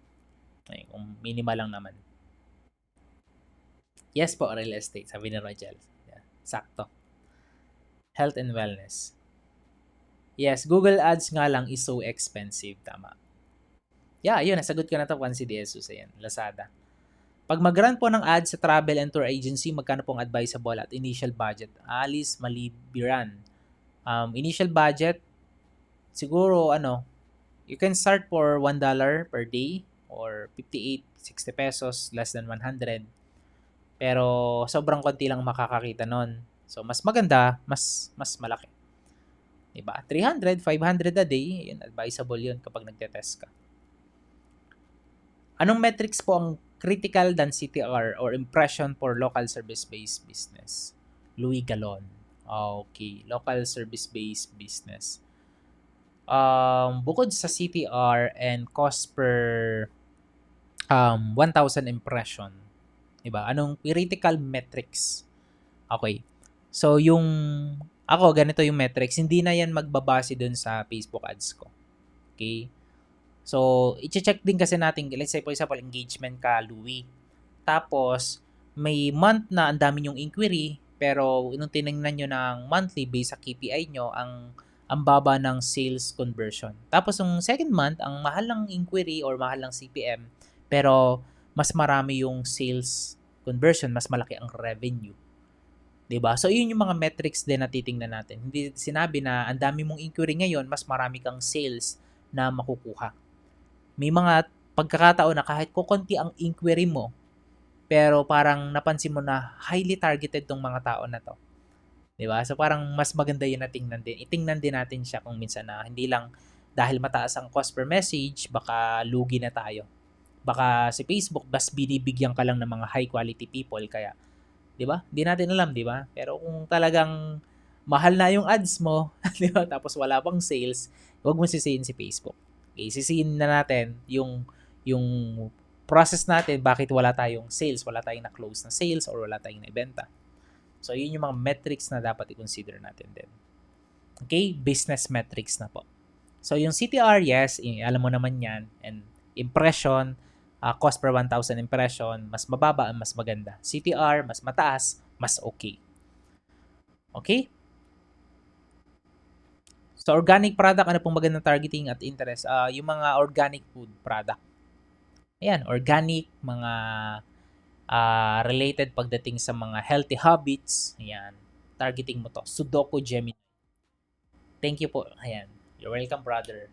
Ay, kung minimal lang naman. Yes po, real estate, sabi ni Rogel. Yeah, sakto. Health and wellness. Yes, Google Ads nga lang is so expensive. Tama. Yeah, yun. Nasagot ko na to. Juan C. De Jesus. Ayan, Lazada. Pag mag-run po ng ads sa travel and tour agency, magkano pong advisable at initial budget? Alice Malibiran. Initial budget, siguro, you can start for $1 per day or 58, 60 pesos, less than 100. Pero sobrang konti lang makakakita nun. So, mas maganda, mas malaki. Diba? 300, 500 a day, yun, advisable yun kapag nagte-test ka. Anong metrics po ang critical than CTR or impression for local service-based business? Louis Galon. Okay, local service-based business. Bukod sa CTR and cost per 1,000 impression, diba? Anong critical metrics? Okay. So, ganito yung metrics. Hindi na yan magbabase dun sa Facebook ads ko. Okay? So, i-check din kasi natin, let's say for example, engagement ka, Louis. Tapos, may month na ang dami yung inquiry, pero nung tinignan nyo ng monthly based sa KPI nyo, ang baba ng sales conversion. Tapos, yung second month, ang mahal ng inquiry or mahal ng CPM, pero mas marami yung sales conversion, mas malaki ang revenue. 'Di ba? So, yun yung mga metrics din na titingnan natin. Hindi sinabi na ang dami mong inquiry ngayon, mas marami kang sales na makukuha. May mga pagkakataon na kahit kokonti ang inquiry mo, pero parang napansin mo na highly targeted tong mga tao na 'to. 'Di ba? So, parang mas maganda yun na tingnan din. Itingnan din natin siya kung minsan na hindi lang dahil mataas ang cost per message, baka lugi na tayo. Baka si Facebook, bas binibigyan ka lang ng mga high quality people, kaya 'di ba? Hindi natin alam, 'di ba? Pero kung talagang mahal na yung ads mo, 'di ba? Tapos wala pang sales, 'wag mo sisihin si Facebook. Okay, sisihin na natin yung process natin bakit wala tayong sales, wala tayong na-close na sales or wala tayong naibenta. So, yun yung mga metrics na dapat i-consider natin din. Okay? Business metrics na po. So, yung CTR, yes, alam mo naman yan. And impression, cost per 1,000 impression, mas mababa, mas maganda. CTR, mas mataas, mas okay. Okay? So, organic product, ano pong magandang targeting at interest? Yung mga organic food product. Ayan, organic, mga related pagdating sa mga healthy habits. Ayan, targeting mo to. Sudoku Gemini. Thank you po. Ayan, you're welcome, brother.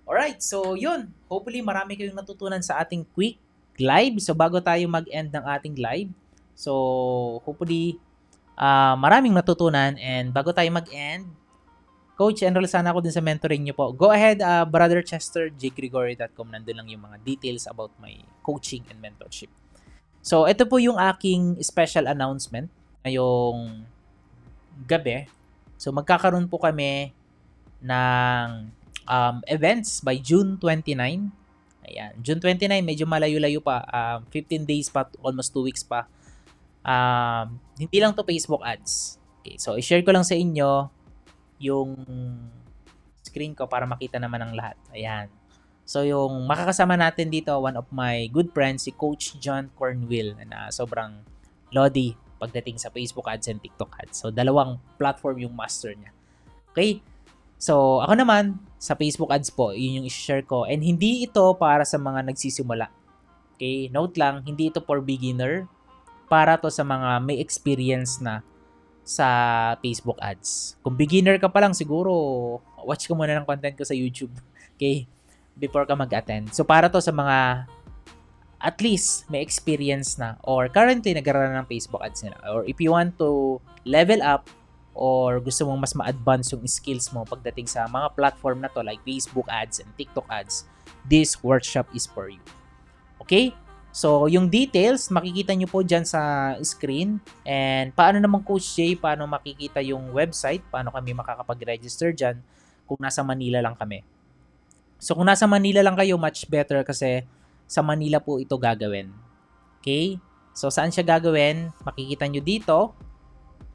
Alright, so yun. Hopefully marami kayong natutunan sa ating quick live. So bago tayo mag-end ng ating live, so hopefully maraming natutunan, and bago tayo mag-end, Coach, enroll sana ako din sa mentoring nyo po. Go ahead, Brother Chester, jgregory.com. Nandun lang yung mga details about my coaching and mentorship. So, ito po yung aking special announcement ngayong gabi. So, magkakaroon po kami ng events by June 29. Ayan, June 29, medyo malayo-layo pa. 15 days pa, almost 2 weeks pa. Hindi lang to Facebook ads. Okay, so i-share ko lang sa inyo yung screen ko para makita naman ng lahat. Ayan. So, yung makakasama natin dito, one of my good friends, si Coach John Cornwell, na sobrang lodi pagdating sa Facebook ads and TikTok ads. So, dalawang platform yung master niya. Okay? So, ako naman, sa Facebook ads po, yun yung i-share ko. And hindi ito para sa mga nagsisimula. Okay? Note lang, hindi ito for beginner. Para to sa mga may experience na sa Facebook ads. Kung beginner ka pa lang, siguro watch ka muna ng content ko sa YouTube. Okay? Before ka mag-attend. So, para to sa mga at least may experience na or currently nag-aaral ng Facebook ads nila. Or if you want to level up or gusto mong mas ma-advance yung skills mo pagdating sa mga platform na to like Facebook ads and TikTok ads, this workshop is for you. Okay? So, yung details, makikita nyo po dyan sa screen. And paano naman Coach Jay, paano makikita yung website, paano kami makakapag-register dyan kung nasa Manila lang kami. So, kung nasa Manila lang kayo, much better kasi sa Manila po ito gagawin. Okay? So, saan siya gagawin? Makikita nyo dito.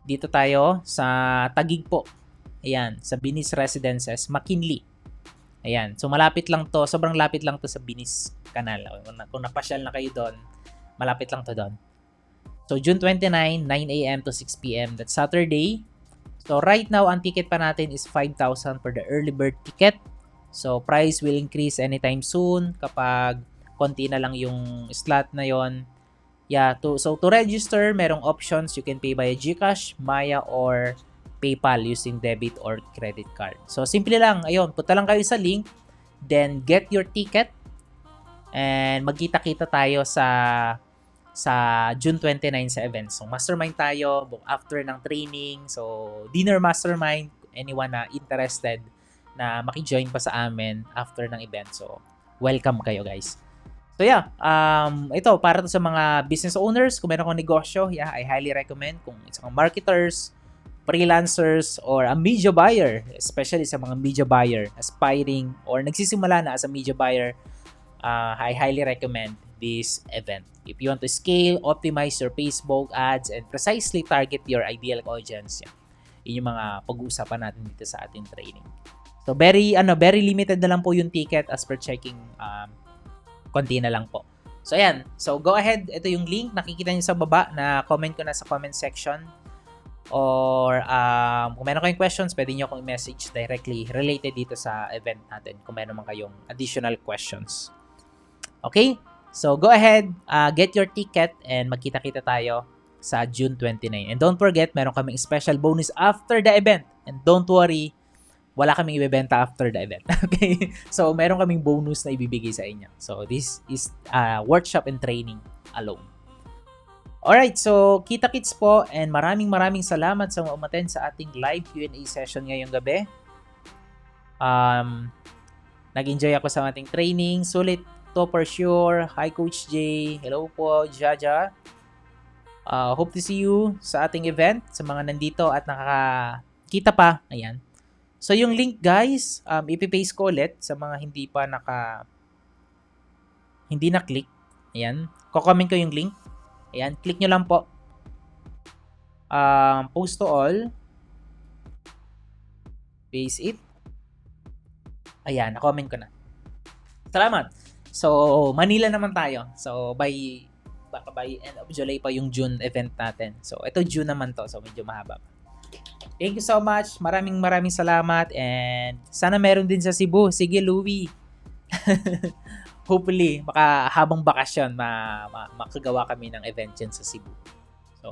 Dito tayo sa Taguig po. Ayan, sa Binis Residences, McKinley. Ayan. So, malapit lang to. Sobrang lapit lang to sa Binis Canal. Kung napasyal na kayo doon, malapit lang to doon. So, June 29, 9 a.m. to 6 p.m. That's Saturday. So, right now, ang ticket pa natin is 5,000 for the early bird ticket. So, price will increase anytime soon kapag konti na lang yung slot na yon. Yeah, so to register, merong options. You can pay via GCash, Maya, or PayPal using debit or credit card. So, simple lang. Ayun, punta lang kayo sa link. Then, get your ticket. And magkita-kita tayo sa June 29 sa event. So, mastermind tayo after ng training. So, dinner mastermind. Anyone na interested na maki-join pa sa amin after ng event. So, welcome kayo guys. So yeah, ito para to sa mga business owners, kung meron kang negosyo, yeah, I highly recommend. Kung isa kang marketers, freelancers, or a media buyer, especially sa mga media buyer, aspiring, or nagsisimula na as a media buyer, I highly recommend this event. If you want to scale, optimize your Facebook ads, and precisely target your ideal audience, yun yung mga pag-uusapan natin dito sa ating training. So very limited na lang po yung ticket as per checking, konti na lang po. So ayan, so go ahead, ito yung link, nakikita niyo sa baba, na comment ko na sa comment section. Or kung meron kayong questions, pwede niyo akong i-message directly related dito sa event natin kung meron man kayong additional questions. Okay? So go ahead, get your ticket and magkita-kita tayo sa June 29. And don't forget, meron kaming special bonus after the event. And don't worry, wala kaming ibebenta after the event. Okay? So, meron kaming bonus na ibibigay sa inyo. So, this is workshop and training alone. Alright, so kita-kits po and maraming salamat sa umattend sa ating live Q&A session ngayong gabi. Nag-enjoy ako sa ating training. Sulit to for sure. Hi Coach J. Hello po, Jaja. Hope to see you sa ating event. Sa mga nandito at nakakita pa. Ayan. So yung link guys, ipipaste ko ulit sa mga hindi na-click. Ayan. Ko-comment ko yung link. Ayan. Click nyo lang po. Post to all. Paste it. Ayan. Na-comment ko na. Salamat. So, Manila naman tayo. So, baka by end of July pa yung June event natin. So, ito June naman to. So, medyo mahaba. Thank you so much. Maraming salamat. And sana meron din sa Cebu. Sige, Louie. Hopefully, habang bakasyon, makagawa kami ng event dyan sa Cebu. So,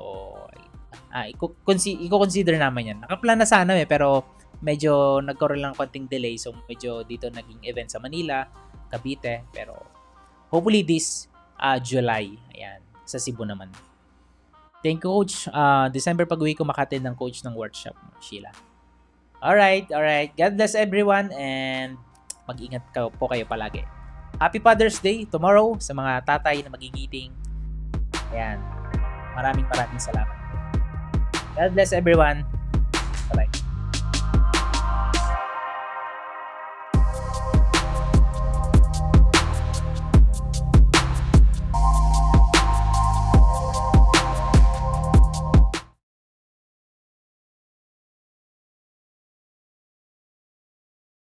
i-consider naman yan. Nakaplan na sana pero medyo nagkaroon lang konting delay. So, medyo dito naging event sa Manila, Cavite. Pero, hopefully this July. Ayan, sa Cebu naman. Thank you, Coach. December pag-uwi ko makatin ng coach ng workshop mo, Sheila. Alright. God bless everyone and mag-ingat po kayo palagi. Happy Father's Day tomorrow sa mga tatay na magigiting. Ayan. Maraming salamat. God bless everyone. Bye-bye.